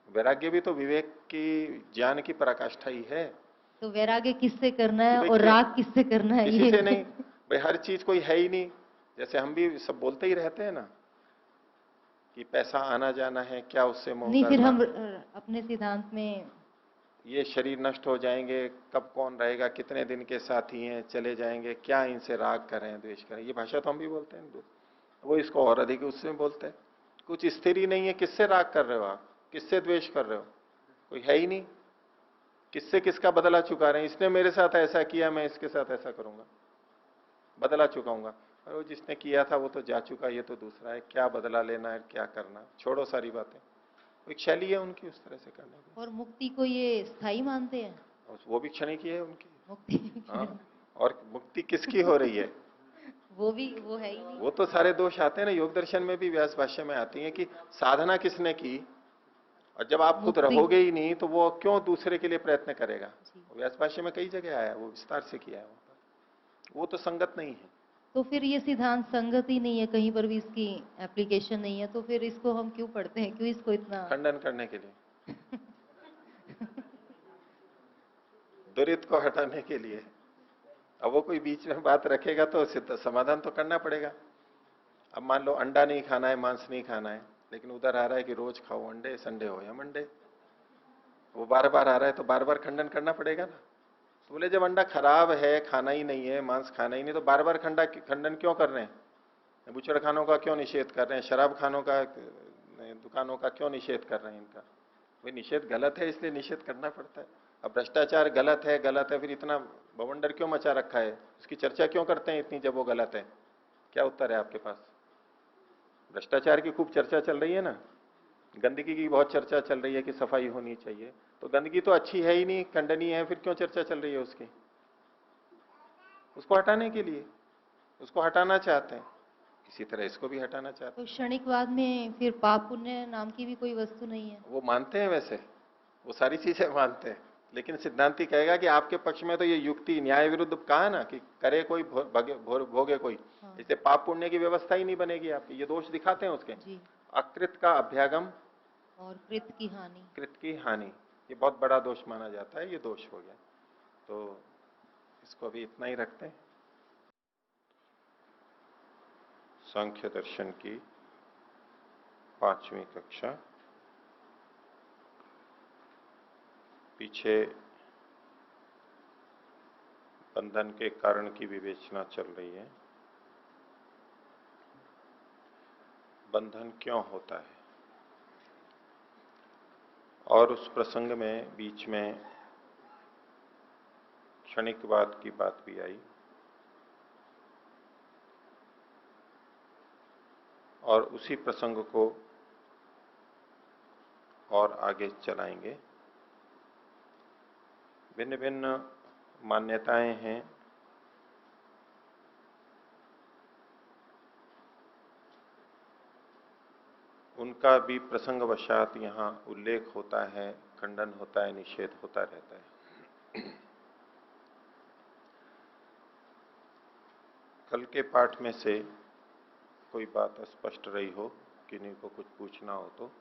वैराग्य भी तो विवेक की, ज्ञान की पराकाष्ठा ही है। तो वैराग्य किससे करना कि है भाई और राग किससे करना है, किसी ये से नहीं। भाई हर चीज कोई है ही नहीं। जैसे हम भी सब बोलते ही रहते हैं ना कि पैसा आना जाना है, क्या उससे मोह नहीं, फिर करना, हम अपने सिद्धांत में ये शरीर नष्ट हो जाएंगे, कब कौन रहेगा, कितने दिन के साथी हैं, चले जाएंगे, क्या इनसे राग करें द्वेष करें, ये भाषा तो हम भी बोलते हैं। वो इसको और अधिक उसमें बोलते हैं। कुछ स्थिर ही नहीं है, किससे राग कर रहे हो आप, किससे द्वेष कर रहे हो, कोई है ही नहीं। किससे किसका बदला चुका रहे हैं, इसने मेरे साथ ऐसा किया, मैं इसके साथ ऐसा करूंगा, बदला चुकाऊंगा। और वो जिसने किया था वो तो जा चुका, ये तो दूसरा है, क्या बदला लेना है, क्या करना, छोड़ो सारी बातें। एक शैली है उनकी उस तरह से करने की। और मुक्ति को ये स्थायी मानते हैं? और वो भी क्षणिक ही है उनकी। मुक्ति हाँ, और मुक्ति किसकी हो रही है? वो है ही नहीं। वो तो सारे दोष आते हैं ना, योग दर्शन में भी व्यास भाष्य में आती है कि साधना किसने की, और जब आप खुद मुक्ति रहोगे ही नहीं तो वो क्यों दूसरे के लिए प्रयत्न करेगा। जी। व्यास भाष्य में कई जगह आया, वो विस्तार से किया है वो तो संगत नहीं है। तो फिर ये सिद्धांत संगत ही नहीं है, कहीं पर भी इसकी एप्लीकेशन नहीं है, तो फिर इसको हम क्यों पढ़ते हैं, क्यों इसको इतना खंडन करने के लिए, दुरित को हटाने के लिए। अब वो कोई बीच में बात रखेगा तो समाधान तो करना पड़ेगा। अब मान लो अंडा नहीं खाना है, मांस नहीं खाना है, लेकिन उधर आ रहा है कि रोज खाओ अंडे, संडे हो या मंडे। वो बार बार आ रहा है तो बार बार खंडन करना पड़ेगा ना। तो बोले जब अंडा खराब है, खाना ही नहीं है, मांस खाना ही नहीं, तो बार बार खंडन क्यों कर रहे हैं? बुचड़ खानों का क्यों निषेध कर रहे हैं? शराब खानों का, दुकानों का क्यों निषेध कर रहे हैं इनका? भाई निषेध गलत है, इसलिए निषेध करना पड़ता है। अब भ्रष्टाचार गलत है, फिर इतना बवंडर क्यों मचा रखा है, उसकी चर्चा क्यों करते हैं इतनी जब वो गलत है? क्या उत्तर है आपके पास? भ्रष्टाचार की खूब चर्चा चल रही है ना, गंदगी की बहुत चर्चा चल रही है कि सफाई होनी चाहिए, तो गंदगी तो अच्छी है ही नहीं, खंडनीय है, फिर क्यों चर्चा चल रही है उसकी? उसको हटाने के लिए, उसको हटाना चाहते हैं। इसी तरह इसको भी हटाना चाहते तो क्षणिकवाद में फिर पाप पुण्य नाम की भी कोई वस्तु नहीं है? हैं। वो मानते हैं वैसे, वो सारी चीजें मानते हैं, लेकिन सिद्धांति कहेगा कि आपके पक्ष में तो ये युक्ति न्याय विरुद्ध कहा ना कि करे कोई भोगे कोई, हाँ। इससे पाप पुण्य की व्यवस्था ही नहीं बनेगी आपकी। ये दोष दिखाते हैं उसके। जी। अकृत का अभ्यागम और कृत की हानि। कृत की हानि, ये बहुत बड़ा दोष माना जाता है, ये दोष हो गया। तो इसको अभी इतना ही रखते हैं। सांख्य दर्शन की 5वीं कक्षा, पीछे बंधन के कारण की विवेचना चल रही है। बंधन क्यों होता है, और उस प्रसंग में बीच में क्षणिकवाद की बात भी आई। और उसी प्रसंग को और आगे चलाएंगे। भिन्न भिन्न मान्यताएं हैं, उनका भी प्रसंगवशात यहाँ उल्लेख होता है, खंडन होता है, निषेध होता रहता है। कल के पाठ में से कोई बात स्पष्ट रही हो, किन्हीं को कुछ पूछना हो तो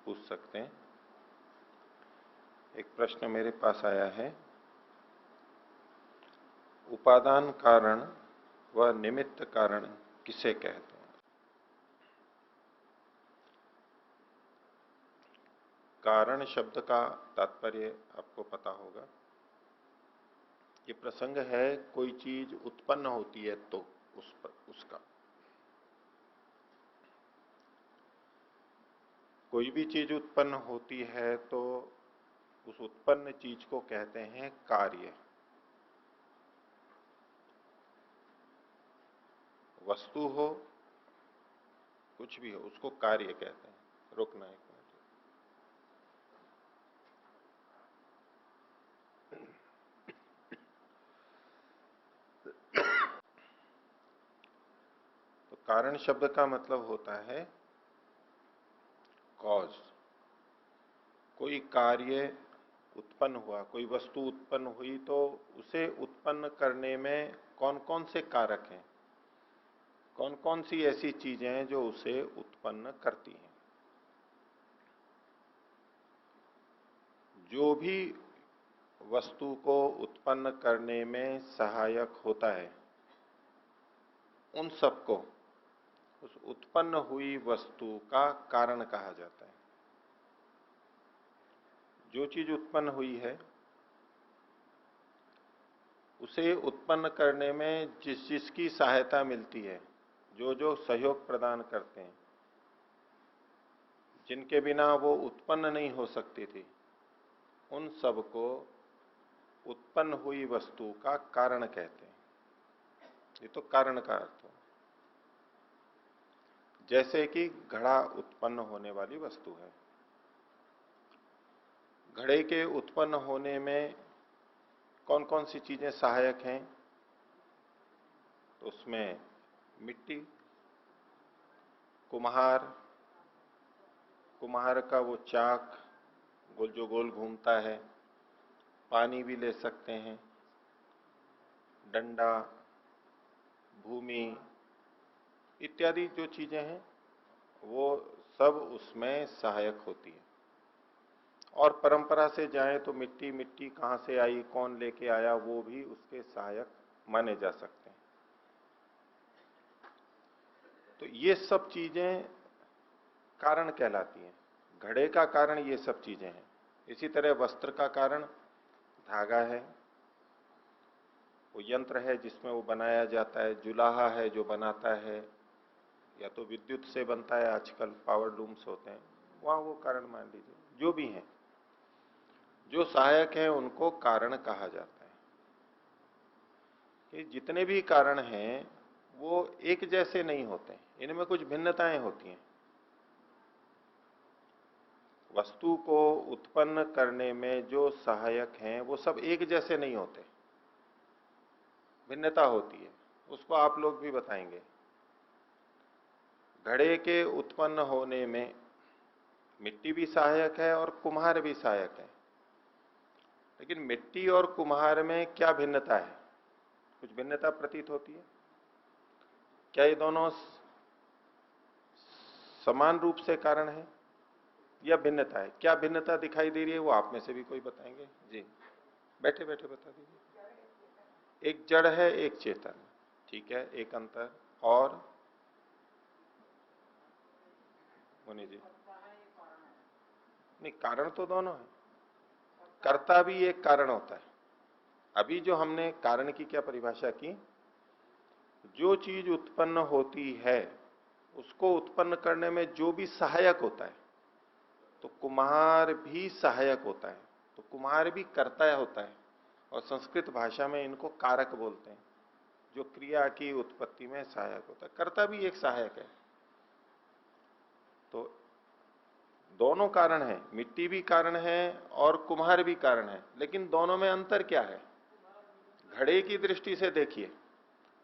पूछ सकते हैं। एक प्रश्न मेरे पास आया है, उपादान कारण व निमित्त कारण किसे कहते हैं? कारण शब्द का तात्पर्य आपको पता होगा। ये प्रसंग है कोई चीज उत्पन्न होती है तो उसका कोई भी चीज उत्पन्न होती है तो उस उत्पन्न चीज को कहते हैं कार्य। वस्तु हो, कुछ भी हो, उसको कार्य कहते हैं। रुकना एक मिनट। तो कारण शब्द का मतलब होता है कॉज। कोई कार्य उत्पन्न हुआ, कोई वस्तु उत्पन्न हुई तो उसे उत्पन्न करने में कौन कौन से कारक हैं, कौन कौन सी ऐसी चीजें हैं जो उसे उत्पन्न करती हैं। जो भी वस्तु को उत्पन्न करने में सहायक होता है, उन सबको उस उत्पन्न हुई वस्तु का कारण कहा जाता है। जो चीज उत्पन्न हुई है उसे उत्पन्न करने में जिस जिसकी सहायता मिलती है, जो जो सहयोग प्रदान करते हैं, जिनके बिना वो उत्पन्न नहीं हो सकती थी, उन सबको उत्पन्न हुई वस्तु का कारण कहते हैं। ये तो कारण का अर्थ हो। जैसे कि घड़ा उत्पन्न होने वाली वस्तु है, घड़े के उत्पन्न होने में कौन कौन सी चीजें सहायक हैं? तो उसमें मिट्टी, कुम्हार, कुम्हार का वो चाक गोल जो गोल घूमता है, पानी भी ले सकते हैं, डंडा, भूमि इत्यादि जो चीजें हैं वो सब उसमें सहायक होती है। और परंपरा से जाएं तो मिट्टी मिट्टी कहां से आई, कौन लेके आया, वो भी उसके सहायक माने जा सकते हैं। तो ये सब चीजें कारण कहलाती हैं। घड़े का कारण ये सब चीजें हैं। इसी तरह वस्त्र का कारण धागा है, वो यंत्र है जिसमें वो बनाया जाता है, जुलाहा है जो बनाता है, या तो विद्युत से बनता है, आजकल पावर लूम्स होते हैं, वहां वो कारण मान लीजिए। जो भी हैं, जो सहायक हैं उनको कारण कहा जाता है। कि जितने भी कारण हैं वो एक जैसे नहीं होते, इनमें कुछ भिन्नताएं होती हैं। वस्तु को उत्पन्न करने में जो सहायक हैं वो सब एक जैसे नहीं होते, भिन्नता होती है। उसको आप लोग भी बताएंगे। घड़े के उत्पन्न होने में मिट्टी भी सहायक है और कुम्हार भी सहायक है, लेकिन मिट्टी और कुम्हार में क्या भिन्नता है? कुछ भिन्नता प्रतीत होती है क्या? ये दोनों समान रूप से कारण है या भिन्नता है? क्या भिन्नता दिखाई दे रही है वो आप में से भी कोई बताएंगे? जी, बैठे बैठे बता दीजिए। एक जड़ है, एक चेतन, ठीक है, एक अंतर। और मुनि जी? नहीं, कारण तो दोनों है। कर्ता भी एक कारण होता है। अभी जो हमने कारण की क्या परिभाषा की, जो चीज उत्पन्न होती है उसको उत्पन्न करने में जो भी सहायक होता है, तो कुम्हार भी सहायक होता है, तो कुम्हार भी कर्ता होता है। और संस्कृत भाषा में इनको कारक बोलते हैं, जो क्रिया की उत्पत्ति में सहायक होता है। कर्ता भी एक सहायक है। तो दोनों कारण है, मिट्टी भी कारण है और कुम्हार भी कारण है, लेकिन दोनों में अंतर क्या है? घड़े की दृष्टि से देखिए,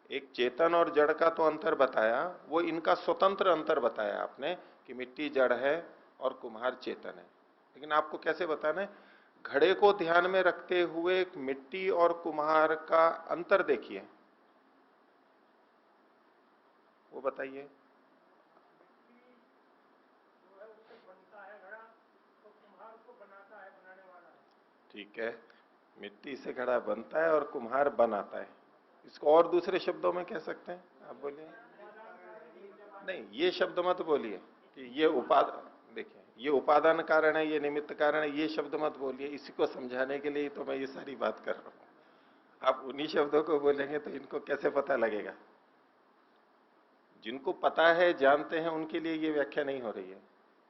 एक चेतन और जड़ का तो अंतर बताया, वो इनका स्वतंत्र अंतर बताया आपने कि मिट्टी जड़ है और कुम्हार चेतन है। लेकिन आपको कैसे बताना है? घड़े को ध्यान में रखते हुए मिट्टी और कुम्हार का अंतर देखिए, वो बताइए। ठीक है, मिट्टी से घड़ा बनता है और कुम्हार बनाता है। इसको और दूसरे शब्दों में कह सकते हैं, आप बोलिए। नहीं, ये शब्द मत बोलिए कि ये देखिए, ये उपादान कारण है, ये निमित्त कारण है, ये शब्द मत बोलिए। इसी को समझाने के लिए तो मैं ये सारी बात कर रहा हूं। आप उन्हीं शब्दों को बोलेंगे तो इनको कैसे पता लगेगा? जिनको पता है, जानते हैं, उनके लिए ये व्याख्या नहीं हो रही है।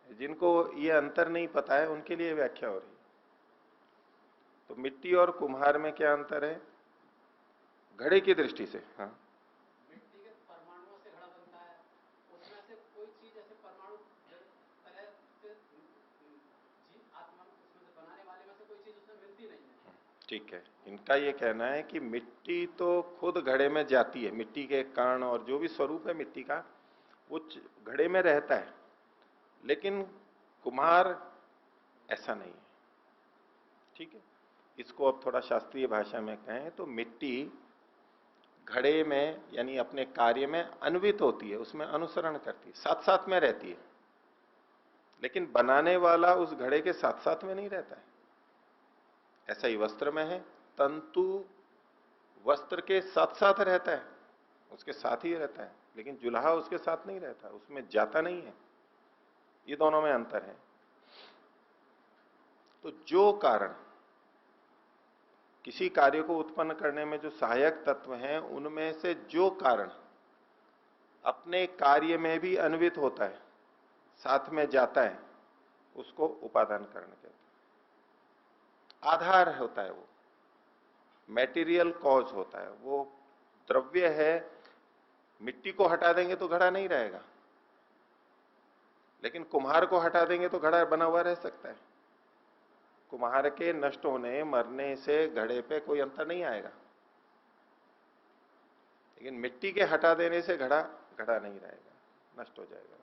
जिनको ये अंतर नहीं पता है, उनके लिए व्याख्या हो रही है। तो मिट्टी और कुम्हार में क्या अंतर है घड़े की दृष्टि से? हाँ, मिट्टी के परमाणुओं से घड़ा बनता है, उसमें से कोई चीज ऐसे परमाणु तरह से आत्मा उसमें से बनाने वाले में से कोई चीज उसमें मिलती नहीं है। ठीक है, इनका ये कहना है कि मिट्टी तो खुद घड़े में जाती है, मिट्टी के कण और जो भी स्वरूप है मिट्टी का वो घड़े में रहता है, लेकिन कुम्हार ऐसा नहीं है। ठीक है, इसको अब थोड़ा शास्त्रीय भाषा में कहें तो मिट्टी घड़े में यानी अपने कार्य में अन्वित होती है, उसमें अनुसरण करती है, साथ साथ में रहती है, लेकिन बनाने वाला उस घड़े के साथ साथ में नहीं रहता है। ऐसा ही वस्त्र में है, तंतु वस्त्र के साथ साथ रहता है, उसके साथ ही रहता है, लेकिन जुलाहा उसके साथ नहीं रहता, उसमें जाता नहीं है। ये दोनों में अंतर है। तो जो कारण किसी कार्य को उत्पन्न करने में जो सहायक तत्व हैं, उनमें से जो कारण अपने कार्य में भी अन्वित होता है, साथ में जाता है, उसको उपादान कारण कहते हैं। आधार होता है वो, मैटेरियल कॉज होता है, वो द्रव्य है। मिट्टी को हटा देंगे तो घड़ा नहीं रहेगा, लेकिन कुम्हार को हटा देंगे तो घड़ा बना हुआ रह सकता है। कुम्हार के नष्ट होने मरने से घड़े पे कोई अंतर नहीं आएगा, लेकिन मिट्टी के हटा देने से घड़ा घड़ा नहीं रहेगा, नष्ट हो जाएगा।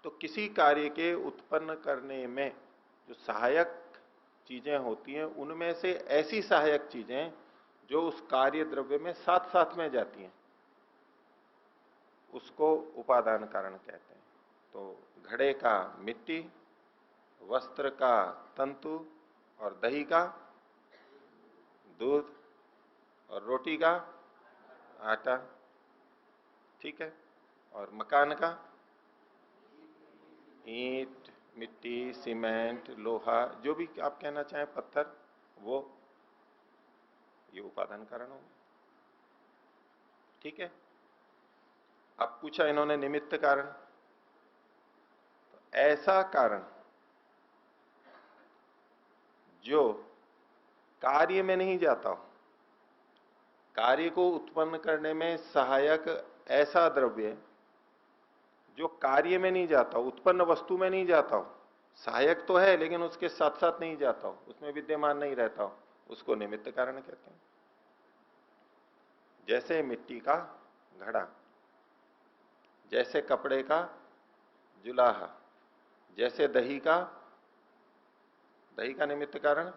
तो किसी कार्य के उत्पन्न करने में जो सहायक चीजें होती हैं, उनमें से ऐसी सहायक चीजें जो उस कार्य द्रव्य में साथ साथ में जाती हैं, उसको उपादान कारण कहते हैं। तो घड़े का मिट्टी, वस्त्र का तंतु और दही का दूध और रोटी का आटा, ठीक है, और मकान का ईंट, मिट्टी, सीमेंट, लोहा, जो भी आप कहना चाहें, पत्थर, वो ये उपादान कारण होगा। ठीक है, अब पूछा इन्होंने निमित्त कारण, तो ऐसा कारण जो कार्य में नहीं जाता हो, कार्य को उत्पन्न करने में सहायक ऐसा द्रव्य जो कार्य में नहीं जाता हो, उत्पन्न वस्तु में नहीं जाता हो, सहायक तो है लेकिन उसके साथ साथ नहीं जाता हो, उसमें विद्यमान नहीं रहता हो, उसको निमित्त कारण कहते हैं। जैसे मिट्टी का घड़ा, जैसे कपड़े का जुलाहा, जैसे दही का निमित्त कारण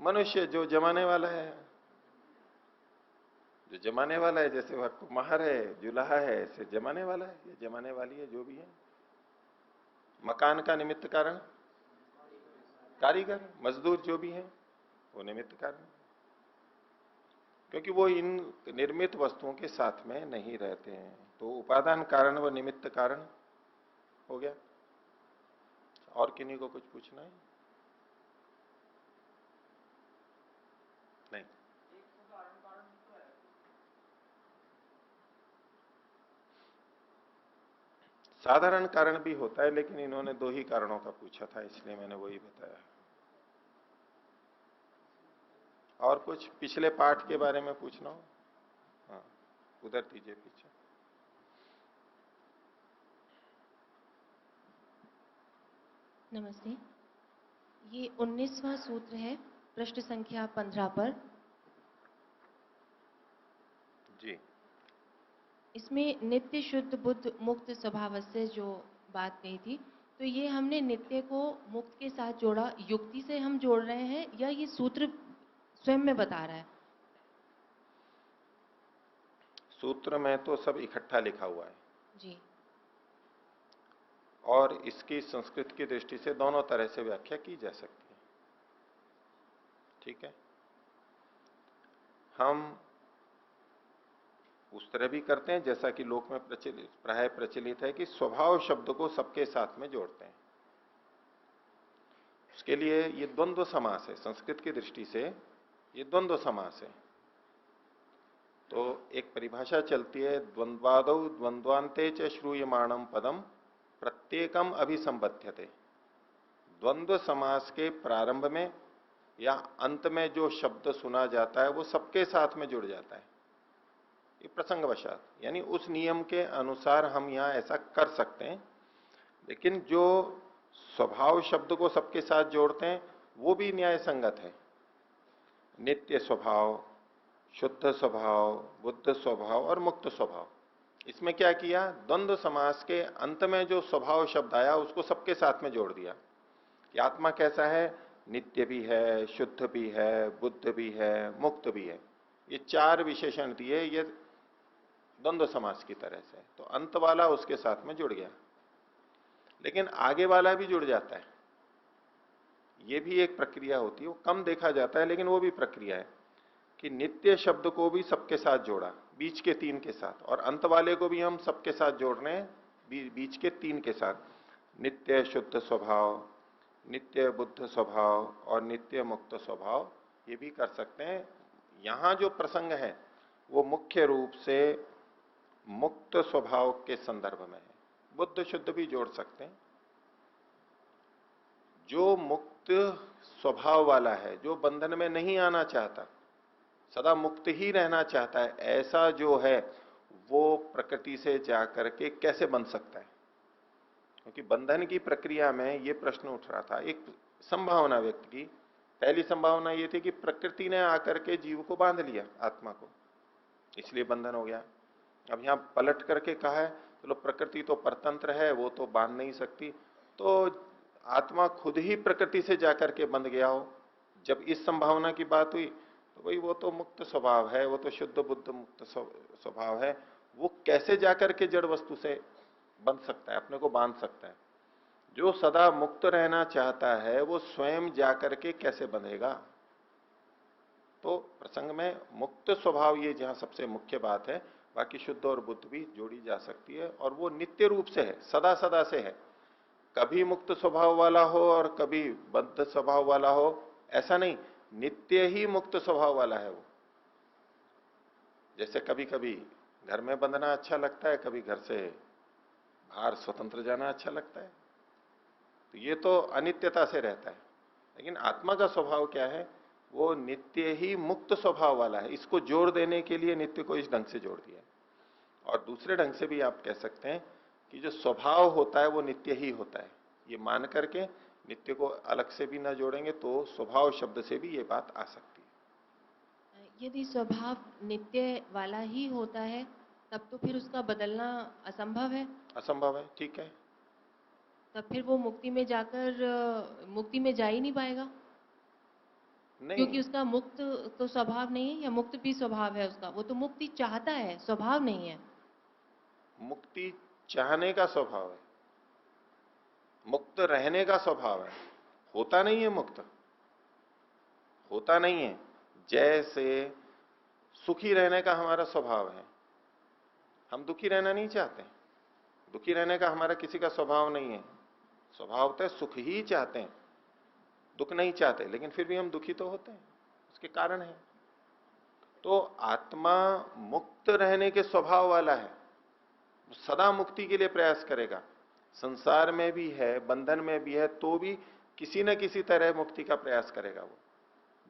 मनुष्य जो जमाने वाला है, जो जमाने वाला है, जैसे वह कुम्हार है, जुलाहा है, ऐसे जमाने वाला है, ये जमाने वाली है, जो भी है। मकान का निमित्त कारण कारीगर, मजदूर जो भी है, वो निमित्त कारण, क्योंकि वो इन निर्मित वस्तुओं के साथ में नहीं रहते हैं। तो उपादान कारण व निमित्त कारण हो गया। और किन्हीं को कुछ पूछना है? नहीं, साधारण कारण भी होता है, लेकिन इन्होंने दो ही कारणों का पूछा था, इसलिए मैंने वही बताया। और कुछ पिछले पाठ के बारे में पूछना हो? हाँ, उधर दीजिए पीछे। नमस्ते। ये 19वां सूत्र है, पृष्ठ संख्या 15 पर। जी। इसमें नित्य शुद्ध बुद्ध मुक्त स्वभाव से जो बात कही थी, तो ये हमने नित्य को मुक्त के साथ जोड़ा, युक्ति से हम जोड़ रहे हैं या ये सूत्र स्वयं में बता रहा है? सूत्र में तो सब इकट्ठा लिखा हुआ है जी। और इसकी संस्कृत की दृष्टि से दोनों तरह से व्याख्या की जा सकती है। ठीक है, हम उस तरह भी करते हैं जैसा कि लोक में प्राय प्रचलित है कि स्वभाव शब्द को सबके साथ में जोड़ते हैं। उसके लिए ये द्वंद्व समास है, संस्कृत की दृष्टि से ये द्वंद्व समास है। तो एक परिभाषा चलती है, द्वंद्वादौ द्वंद्वांते च श्रूयमाणम पदम प्रत्येकम अभिसंबध्यते। द्वंद्व समास के प्रारंभ में या अंत में जो शब्द सुना जाता है वो सबके साथ में जुड़ जाता है, ये प्रसंगवशात, यानी उस नियम के अनुसार हम यहां ऐसा कर सकते हैं। लेकिन जो स्वभाव शब्द को सबके साथ जोड़ते हैं वो भी न्याय संगत है। नित्य स्वभाव, शुद्ध स्वभाव, बुद्ध स्वभाव और मुक्त स्वभाव, इसमें क्या किया, द्वंद्व समास के अंत में जो स्वभाव शब्द आया उसको सबके साथ में जोड़ दिया कि आत्मा कैसा है, नित्य भी है, शुद्ध भी है, बुद्ध भी है, मुक्त भी है। ये चार विशेषण दिए, ये द्वंद्व समास की तरह से। तो अंत वाला उसके साथ में जुड़ गया, लेकिन आगे वाला भी जुड़ जाता है। ये भी एक प्रक्रिया होती है, वो कम देखा जाता है लेकिन वो भी प्रक्रिया है कि नित्य शब्द को भी सबके साथ जोड़ा, बीच के तीन के साथ, और अंत वाले को भी हम सबके साथ जोड़ रहे हैं, बीच के तीन के साथ। नित्य शुद्ध स्वभाव, नित्य बुद्ध स्वभाव और नित्य मुक्त स्वभाव, ये भी कर सकते हैं। यहां जो प्रसंग है वो मुख्य रूप से मुक्त स्वभाव के संदर्भ में है। बुद्ध शुद्ध भी जोड़ सकते हैं। जो मुक्त स्वभाव वाला है, जो बंधन में नहीं आना चाहता, सदा मुक्त ही रहना चाहता है, ऐसा जो है वो प्रकृति से जाकर के कैसे बन सकता है? क्योंकि बंधन की प्रक्रिया में ये प्रश्न उठ रहा था। एक संभावना व्यक्त की, पहली संभावना ये थी कि प्रकृति ने आकर के जीव को बांध लिया, आत्मा को, इसलिए बंधन हो गया। अब यहां पलट करके कहा है चलो प्रकृति तो परतंत्र है, वो तो बांध नहीं सकती, तो आत्मा खुद ही प्रकृति से जाकर के बंध गया हो। जब इस संभावना की बात हुई तो भाई वो तो मुक्त स्वभाव है, वो तो शुद्ध बुद्ध मुक्त स्वभाव है, वो कैसे जाकर के जड़ वस्तु से बंध सकता है, अपने को बांध सकता है? जो सदा मुक्त रहना चाहता है वो स्वयं जाकर के कैसे बंधेगा? तो प्रसंग में मुक्त स्वभाव ये जहां सबसे मुख्य बात है, बाकी शुद्ध और बुद्ध भी जोड़ी जा सकती है, और वो नित्य रूप से है, सदा सदा से है। कभी मुक्त स्वभाव वाला हो और कभी बद्ध स्वभाव वाला हो, ऐसा नहीं, नित्य ही मुक्त स्वभाव वाला है वो। जैसे कभी कभी घर में बंधना अच्छा लगता है, कभी घर से बाहर स्वतंत्र जाना अच्छा लगता है, तो ये तो अनित्यता से रहता है। लेकिन आत्मा का स्वभाव क्या है, वो नित्य ही मुक्त स्वभाव वाला है। इसको जोड़ देने के लिए नित्य को इस ढंग से जोड़ दिया। और दूसरे ढंग से भी आप कह सकते हैं कि जो स्वभाव होता है वो नित्य ही होता है, ये मान करके नित्य को अलग से भी ना जोड़ेंगे तो स्वभाव शब्द से भी ये बात आ सकती है। यदि स्वभाव नित्य वाला ही होता है तब तो फिर उसका बदलना असंभव है। असंभव है, ठीक है। तब फिर वो मुक्ति में जाकर मुक्ति में जा ही नहीं पाएगा, नहीं, क्योंकि उसका मुक्त तो स्वभाव नहीं है, या मुक्त भी स्वभाव है उसका, वो तो मुक्ति चाहता है, स्वभाव नहीं है। मुक्ति चाहने का स्वभाव है, मुक्त रहने का स्वभाव है, होता नहीं है मुक्त, होता नहीं है। जैसे सुखी रहने का हमारा स्वभाव है, हम दुखी रहना नहीं चाहते, दुखी रहने का हमारा किसी का स्वभाव नहीं है। स्वभावतः सुख ही चाहते हैं, दुख नहीं चाहते, लेकिन फिर भी हम दुखी तो होते हैं, उसके कारण है। तो आत्मा मुक्त रहने के स्वभाव वाला है, सदा मुक्ति के लिए प्रयास करेगा। संसार में भी है, बंधन में भी है, तो भी किसी न किसी तरह मुक्ति का प्रयास करेगा। वो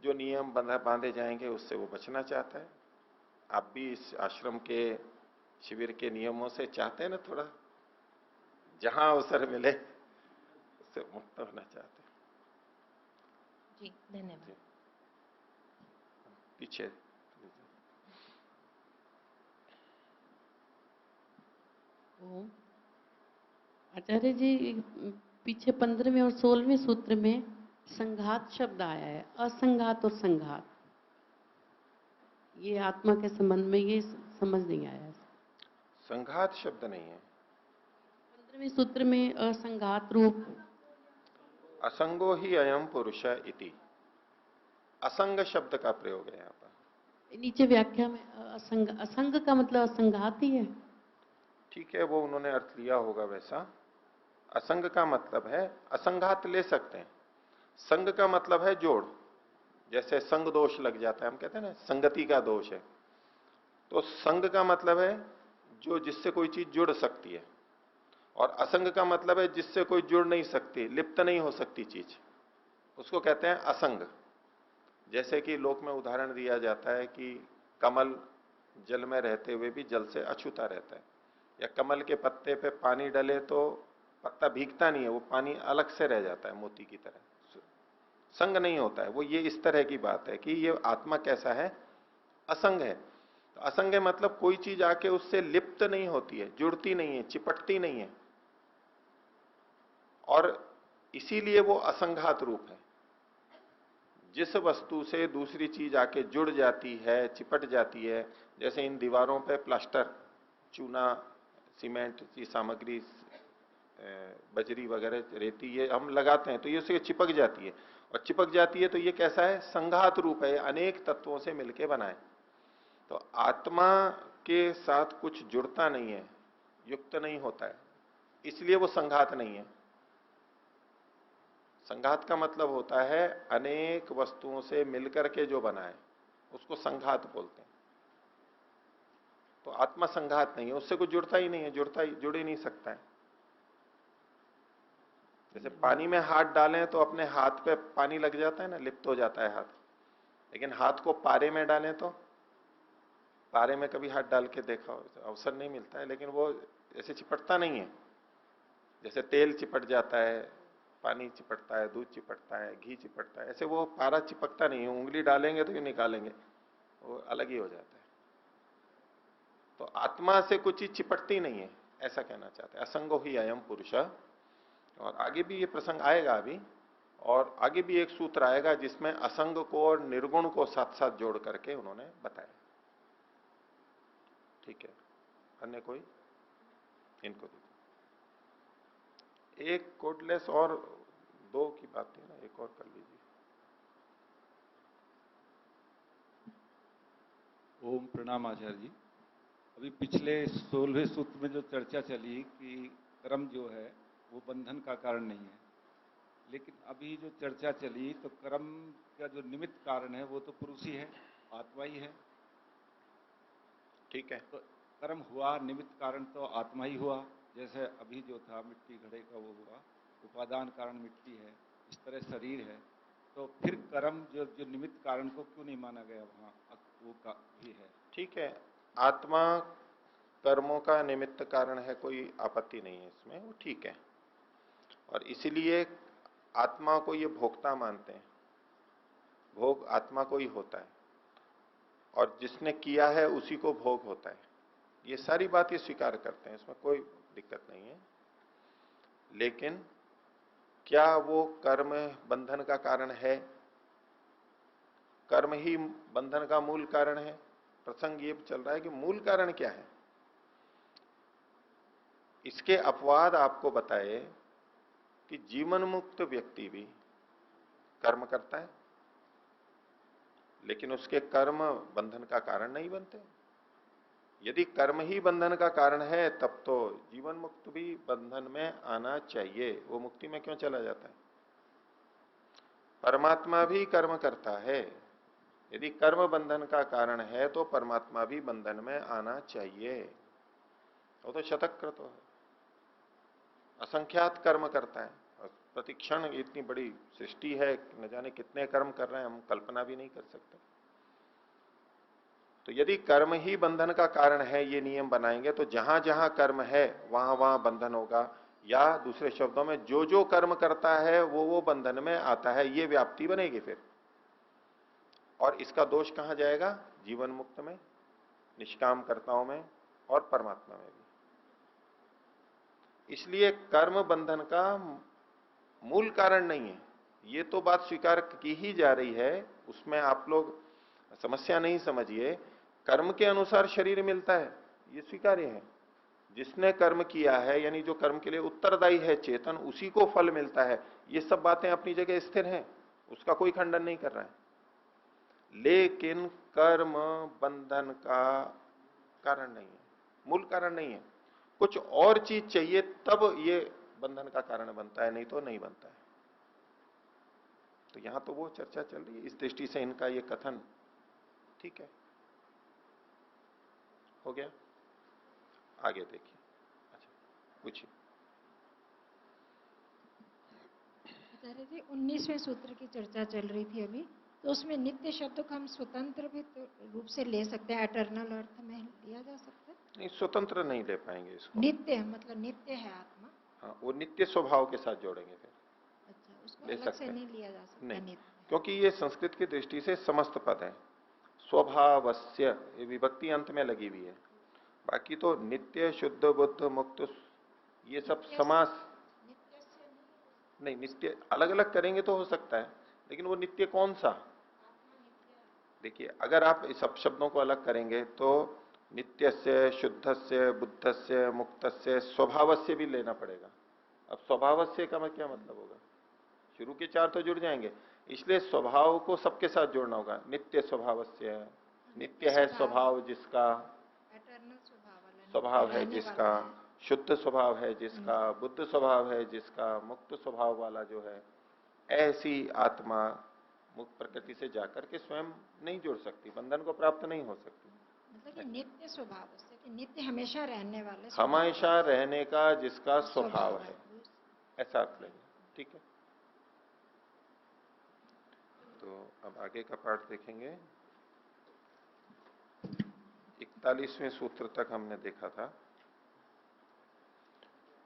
जो नियम बांधे जाएंगे उससे वो बचना चाहता है। आप भी इस आश्रम के शिविर के नियमों से चाहते हैं ना, थोड़ा जहां अवसर मिले उससे मुक्त होना चाहते हैं। जी धन्यवाद। जी। पीछे ओम। आचार्य जी, पीछे 15वें और 16वें सूत्र में संघात शब्द आया है, असंघात और संघात, ये आत्मा के संबंध में ये समझ नहीं आया। संघात शब्द नहीं है। 15वें सूत्र में असंघात रूप, असंगो ही अयम पुरुष इति, असंग शब्द का प्रयोग है यहाँ पर। नीचे व्याख्या में असंग, असंग का मतलब असंघात ही है। ठीक है, वो उन्होंने अर्थ लिया होगा वैसा। असंग का मतलब है, असंघात ले सकते हैं। संग का मतलब है जोड़, जैसे संग दोष लग जाता है, हम कहते हैं ना संगति का दोष है। तो संग का मतलब है जो जिससे कोई चीज जुड़ सकती है, और असंग का मतलब है जिससे कोई जुड़ नहीं सकती, लिप्त नहीं हो सकती चीज, उसको कहते हैं असंग। जैसे कि लोक में उदाहरण दिया जाता है कि कमल जल में रहते हुए भी जल से अछूता रहता है, या कमल के पत्ते पे पानी डले तो पत्ता भीगता नहीं है, वो पानी अलग से रह जाता है मोती की तरह, संग नहीं होता है वो। ये इस तरह की बात है कि ये आत्मा कैसा है, असंग है। तो असंग है मतलब कोई चीज आके उससे लिप्त नहीं होती है, जुड़ती नहीं है, चिपटती नहीं है, और इसीलिए वो असंघात रूप है। जिस वस्तु से दूसरी चीज आके जुड़ जाती है, चिपट जाती है, जैसे इन दीवारों पे प्लास्टर, चूना, सीमेंट की सामग्री, बजरी वगैरह, रेती, ये हम लगाते हैं तो ये उससे चिपक जाती है, और चिपक जाती है तो ये कैसा है, संघात रूप है, अनेक तत्वों से मिलके बनाए। तो आत्मा के साथ कुछ जुड़ता नहीं है, युक्त नहीं होता है, इसलिए वो संघात नहीं है। संघात का मतलब होता है अनेक वस्तुओं से मिलकर के जो बना है, उसको संघात बोलते हैं। तो आत्मा संघात नहीं है, उससे कुछ जुड़ता ही नहीं है, जुड़ ही नहीं सकता है। जैसे पानी में हाथ डालें तो अपने हाथ पे पानी लग जाता है ना, लिप्त हो जाता है हाथ। लेकिन हाथ को पारे में डालें तो, पारे में कभी हाथ डाल के देखा हो, अवसर नहीं मिलता है, लेकिन वो ऐसे चिपटता नहीं है। जैसे तेल चिपट जाता है, पानी चिपटता है, दूध चिपटता है, घी चिपटता है, ऐसे वो पारा चिपकता नहीं है। उंगली डालेंगे तो क्यों निकालेंगे, वो अलग ही हो जाता है। तो आत्मा से कुछ चीज चिपटती नहीं है, ऐसा कहना चाहते हैं। असंगो ही अयम पुरुष। और आगे भी ये प्रसंग आएगा अभी, और आगे भी एक सूत्र आएगा जिसमें असंग को और निर्गुण को साथ साथ जोड़ करके उन्होंने बताया। ठीक है, अन्य कोई, इनको दीजिए एक कोडलेस, और दो की बात थी ना, एक और कर लीजिए। ओम प्रणाम आचार्य जी। अभी पिछले 16वें सूत्र में जो चर्चा चली कि कर्म जो है वो बंधन का कारण नहीं है, लेकिन अभी जो चर्चा चली तो कर्म का जो निमित्त कारण है वो तो पुरुष ही है, आत्मा ही है। ठीक है, तो कर्म हुआ, निमित्त कारण तो आत्मा ही हुआ। जैसे अभी जो था मिट्टी घड़े का वो हुआ, उपादान कारण मिट्टी है, इस तरह शरीर है। तो फिर कर्म जो जो निमित्त कारण को क्यों नहीं माना गया वहाँ, वो का भी है। ठीक है, आत्मा कर्मों का निमित्त कारण है, कोई आपत्ति नहीं है इसमें, वो ठीक है। और इसीलिए आत्मा को ये भोक्ता मानते हैं, भोग आत्मा को ही होता है, और जिसने किया है उसी को भोग होता है। ये सारी बात ये स्वीकार करते हैं, इसमें कोई दिक्कत नहीं है। लेकिन क्या वो कर्म बंधन का कारण है? कर्म ही बंधन का मूल कारण है? प्रसंग ये चल रहा है कि मूल कारण क्या है। इसके अपवाद आपको बताए कि जीवन मुक्त व्यक्ति भी कर्म करता है, लेकिन उसके कर्म बंधन का कारण नहीं बनते। यदि कर्म ही बंधन का कारण है तब तो जीवन मुक्त भी बंधन में आना चाहिए, वो मुक्ति में क्यों चला जाता है? परमात्मा भी कर्म करता है, यदि कर्म बंधन का कारण है तो परमात्मा भी बंधन में आना चाहिए। वो तो शतक्रतो है, असंख्यात कर्म करता है, और प्रतिक्षण इतनी बड़ी सृष्टि है, न जाने कितने कर्म कर रहे हैं, हम कल्पना भी नहीं कर सकते। तो यदि कर्म ही बंधन का कारण है, ये नियम बनाएंगे तो जहां जहां कर्म है वहां वहां बंधन होगा, या दूसरे शब्दों में जो जो कर्म करता है वो बंधन में आता है, ये व्याप्ति बनेगी फिर। और इसका दोष कहां जाएगा? जीवन मुक्त में, निष्काम कर्ताओं में और परमात्मा में भी। इसलिए कर्म बंधन का मूल कारण नहीं है, ये तो बात स्वीकार की ही जा रही है, उसमें आप लोग समस्या नहीं समझिए। कर्म के अनुसार शरीर मिलता है, ये स्वीकार्य है। जिसने कर्म किया है, यानी जो कर्म के लिए उत्तरदायी है चेतन, उसी को फल मिलता है। ये सब बातें अपनी जगह स्थिर हैं, उसका कोई खंडन नहीं कर रहा है। लेकिन कर्म बंधन का कारण नहीं है, मूल कारण नहीं है। कुछ और चीज चाहिए तब ये बंधन का कारण बनता है, नहीं तो नहीं बनता है। तो यहां तो वो चर्चा चल रही है, इस दृष्टि से इनका ये कथन ठीक है। हो गया, आगे देखिए। अच्छा, पूछिए। आचार्य जी, 19वें सूत्र की चर्चा चल रही थी अभी, तो उसमें नित्य शब्द को हम स्वतंत्र भी तो रूप से ले सकते हैं, एटर्नल अर्थ में लिया जा सकता है? नहीं, स्वतंत्र नहीं ले पाएंगे इसको। नित्य मतलब नित्य है आत्मा। हाँ, वो नित्य स्वभाव के साथ जोड़ेंगे फिर। अच्छा, उसको ले अलग सकते से हैं। नहीं लिया जा सकता नहीं, नित्य। क्योंकि ये संस्कृत की दृष्टि से समस्त पद है। स्वभावस्य ये विभक्ति अंत में लगी हुई है, बाकी तो नित्य, शुद्ध, बुद्ध, मुक्त, ये सब समास नित्य से नहीं। नित्य अलग अलग करेंगे तो हो सकता है, लेकिन वो नित्य कौन सा? देखिए, अगर आप इस सब शब्दों को अलग करेंगे तो नित्यस्य, शुद्धस्य, बुद्धस्य, मुक्तस्य, स्वभावस्य भी लेना पड़ेगा। अब स्वभावस्य का क्या मतलब होगा? शुरू के चार तो जुड़ जाएंगे, इसलिए स्वभाव को सबके साथ जोड़ना होगा। नित्य स्वभावस्य, नित्य है स्वभाव जिसका, एटर्नल स्वभाव वाला, स्वभाव है रहने जिसका, वाला है। शुद्ध स्वभाव है जिसका, बुद्ध स्वभाव है जिसका, मुक्त स्वभाव वाला जो है, ऐसी आत्मा मुक्त प्रकृति से जाकर के स्वयं नहीं जुड़ सकती, बंधन को प्राप्त नहीं हो सकती। मतलब कि नित्य स्वभाव से, कि नित्य हमेशा रहने वाले स्वभाव हमेशा रहने का जिसका स्वभाव स्वभाव है, ऐसा अर्थ लेंगे। ठीक है, तो अब आगे का पाठ देखेंगे। 41वें सूत्र तक हमने देखा था,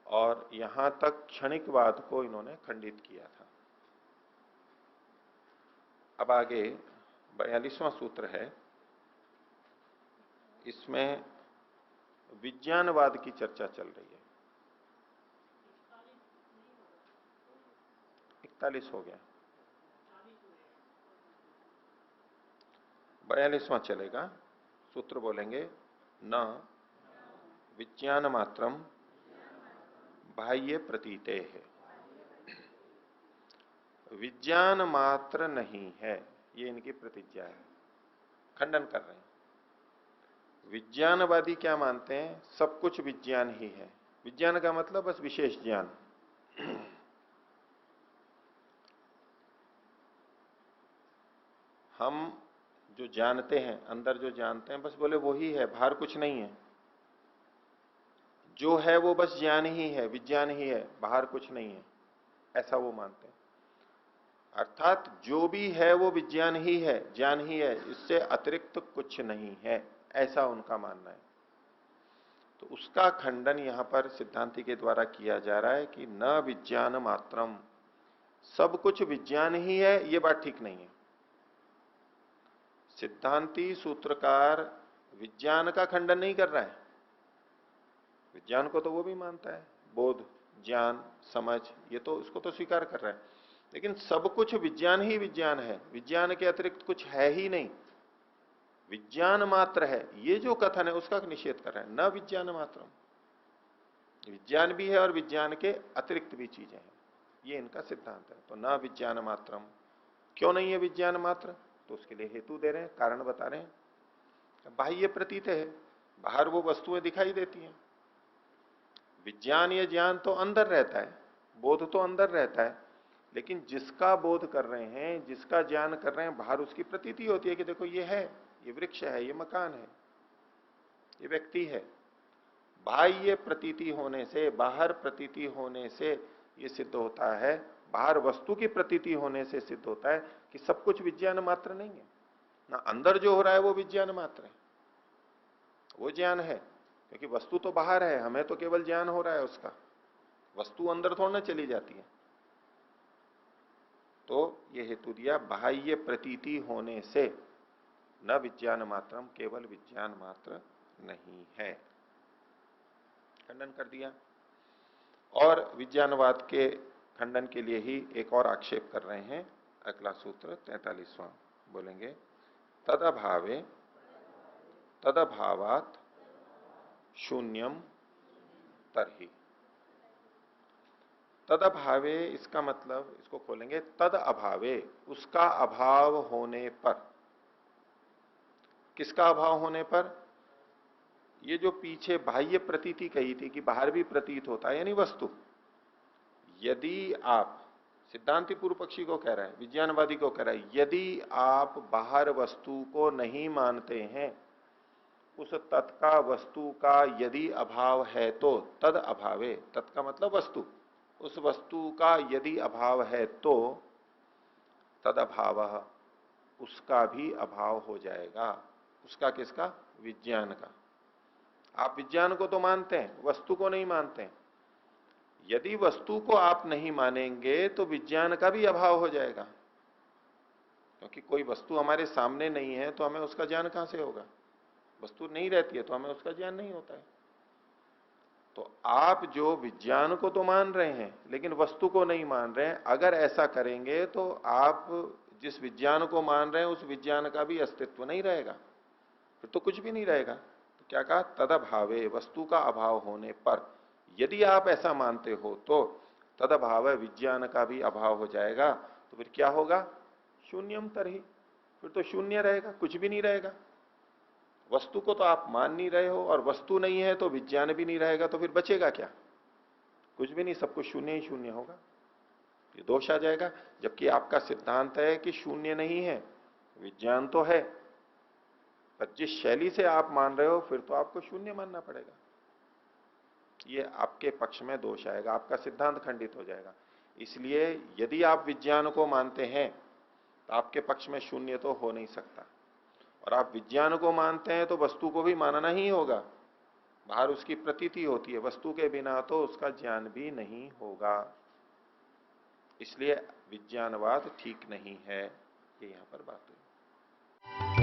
और यहां तक क्षणिकवाद को इन्होंने खंडित किया था। अब आगे 42वां सूत्र है, इसमें विज्ञानवाद की चर्चा चल रही है। 41 हो गया, 42वां चलेगा। सूत्र बोलेंगे, न विज्ञान मात्रम बाह्य प्रतीते है। विज्ञान मात्र नहीं है, ये इनकी प्रतिज्ञा है, खंडन कर रहे हैं। विज्ञानवादी क्या मानते हैं? सब कुछ विज्ञान ही है। विज्ञान का मतलब बस विशेष ज्ञान। हम जो जानते हैं, अंदर जो जानते हैं, बस बोले वो ही है, बाहर कुछ नहीं है। जो है वो बस ज्ञान ही है, विज्ञान ही है, बाहर कुछ नहीं है, ऐसा वो मानते हैं। अर्थात जो भी है वो विज्ञान ही है, ज्ञान ही है, इससे अतिरिक्त कुछ नहीं है, ऐसा उनका मानना है। तो उसका खंडन यहां पर सिद्धांति के द्वारा किया जा रहा है कि न विज्ञान मात्रम, सब कुछ विज्ञान ही है, ये बात ठीक नहीं है। सिद्धांति सूत्रकार विज्ञान का खंडन नहीं कर रहा है, विज्ञान को तो वो भी मानता है, बोध, ज्ञान, समझ, ये तो उसको तो स्वीकार कर रहा है, लेकिन सब कुछ विज्ञान ही विज्ञान है, विज्ञान के अतिरिक्त कुछ है ही नहीं, विज्ञान मात्र है, ये जो कथन है उसका निषेध कर रहा है। न विज्ञान मात्रम, विज्ञान भी है और विज्ञान के अतिरिक्त भी चीजें हैं, ये इनका सिद्धांत है। तो न विज्ञान मात्रम, क्यों नहीं है विज्ञान मात्र? तो उसके लिए हेतु दे रहे हैं, कारण बता रहे हैं। बाह्य प्रतीत है, बाहर वो वस्तुएं दिखाई देती हैं। विज्ञान या ज्ञान तो अंदर रहता है, बोध तो अंदर रहता है, लेकिन जिसका बोध कर रहे हैं, जिसका ज्ञान कर रहे हैं, बाहर उसकी प्रतीति होती है कि देखो ये है, ये वृक्ष है, ये मकान है, ये व्यक्ति है। बाह्य प्रतीति होने से, बाहर प्रतीति होने से ये सिद्ध होता है, बाहर वस्तु की प्रतीति होने से सिद्ध होता है कि सब कुछ विज्ञान मात्र नहीं है। ना अंदर जो हो रहा है वो विज्ञान मात्र है, वो ज्ञान है, क्योंकि वस्तु तो बाहर है, हमें तो केवल ज्ञान हो रहा है उसका। वस्तु अंदर थोड़ा ना चली जाती है। तो ये हेतु दिया, बाह्य प्रतीति होने से न विज्ञान मात्रम, केवल विज्ञान मात्र नहीं है, खंडन कर दिया। और विज्ञानवाद के खंडन के लिए ही एक और आक्षेप कर रहे हैं। अगला सूत्र 43वां बोलेंगे, तदभावे तदभावात शून्यम तरही। तदभावे इसका मतलब, इसको खोलेंगे, तद अभावे, उसका अभाव होने पर। किसका अभाव होने पर? ये जो पीछे बाह्य प्रतीति कही थी कि बाहर भी प्रतीत होता है, यानी वस्तु। यदि आप, सिद्धांति पूर्व पक्षी को कह रहे हैं, विज्ञानवादी को कह रहे हैं, यदि आप बाहर वस्तु को नहीं मानते हैं, उस तत्का वस्तु का यदि अभाव है तो तद अभावे, तत् का मतलब वस्तु, उस वस्तु का यदि अभाव है तो तद अभाव, उसका भी अभाव हो जाएगा। उसका किसका? विज्ञान का। आप विज्ञान को तो मानते हैं, वस्तु को नहीं मानते हैं। यदि वस्तु को आप नहीं मानेंगे तो विज्ञान का भी अभाव हो जाएगा, क्योंकि कोई वस्तु हमारे सामने नहीं है तो हमें उसका ज्ञान कहां से होगा? वस्तु नहीं रहती है तो हमें उसका ज्ञान नहीं होता है। तो आप जो विज्ञान को तो मान रहे हैं लेकिन वस्तु को नहीं मान रहे हैं, अगर ऐसा करेंगे तो आप जिस विज्ञान को मान रहे हैं उस विज्ञान का भी अस्तित्व नहीं रहेगा, फिर तो कुछ भी नहीं रहेगा। तो क्या कहा? तदभावे, वस्तु का अभाव होने पर, यदि आप ऐसा मानते हो तो तदभाव, विज्ञान का भी अभाव हो जाएगा। तो फिर क्या होगा? शून्यम तरही, फिर तो शून्य रहेगा, कुछ भी नहीं रहेगा। वस्तु को तो आप मान नहीं रहे हो और वस्तु नहीं है तो विज्ञान भी नहीं रहेगा, तो फिर बचेगा क्या? कुछ भी नहीं, सब कुछ शून्य ही शून्य होगा। ये दोष आ जाएगा। जबकि आपका सिद्धांत है कि शून्य नहीं है, विज्ञान तो है, पर जिस शैली से आप मान रहे हो फिर तो आपको शून्य मानना पड़ेगा। ये आपके पक्ष में दोष आएगा, आपका सिद्धांत खंडित हो जाएगा। इसलिए यदि आप विज्ञान को मानते हैं तो आपके पक्ष में शून्य तो हो नहीं सकता, और आप विज्ञान को मानते हैं तो वस्तु को भी मानना ही होगा। बाहर उसकी प्रतीति होती है, वस्तु के बिना तो उसका ज्ञान भी नहीं होगा। इसलिए विज्ञानवाद ठीक नहीं है, ये यहां पर बात हुई।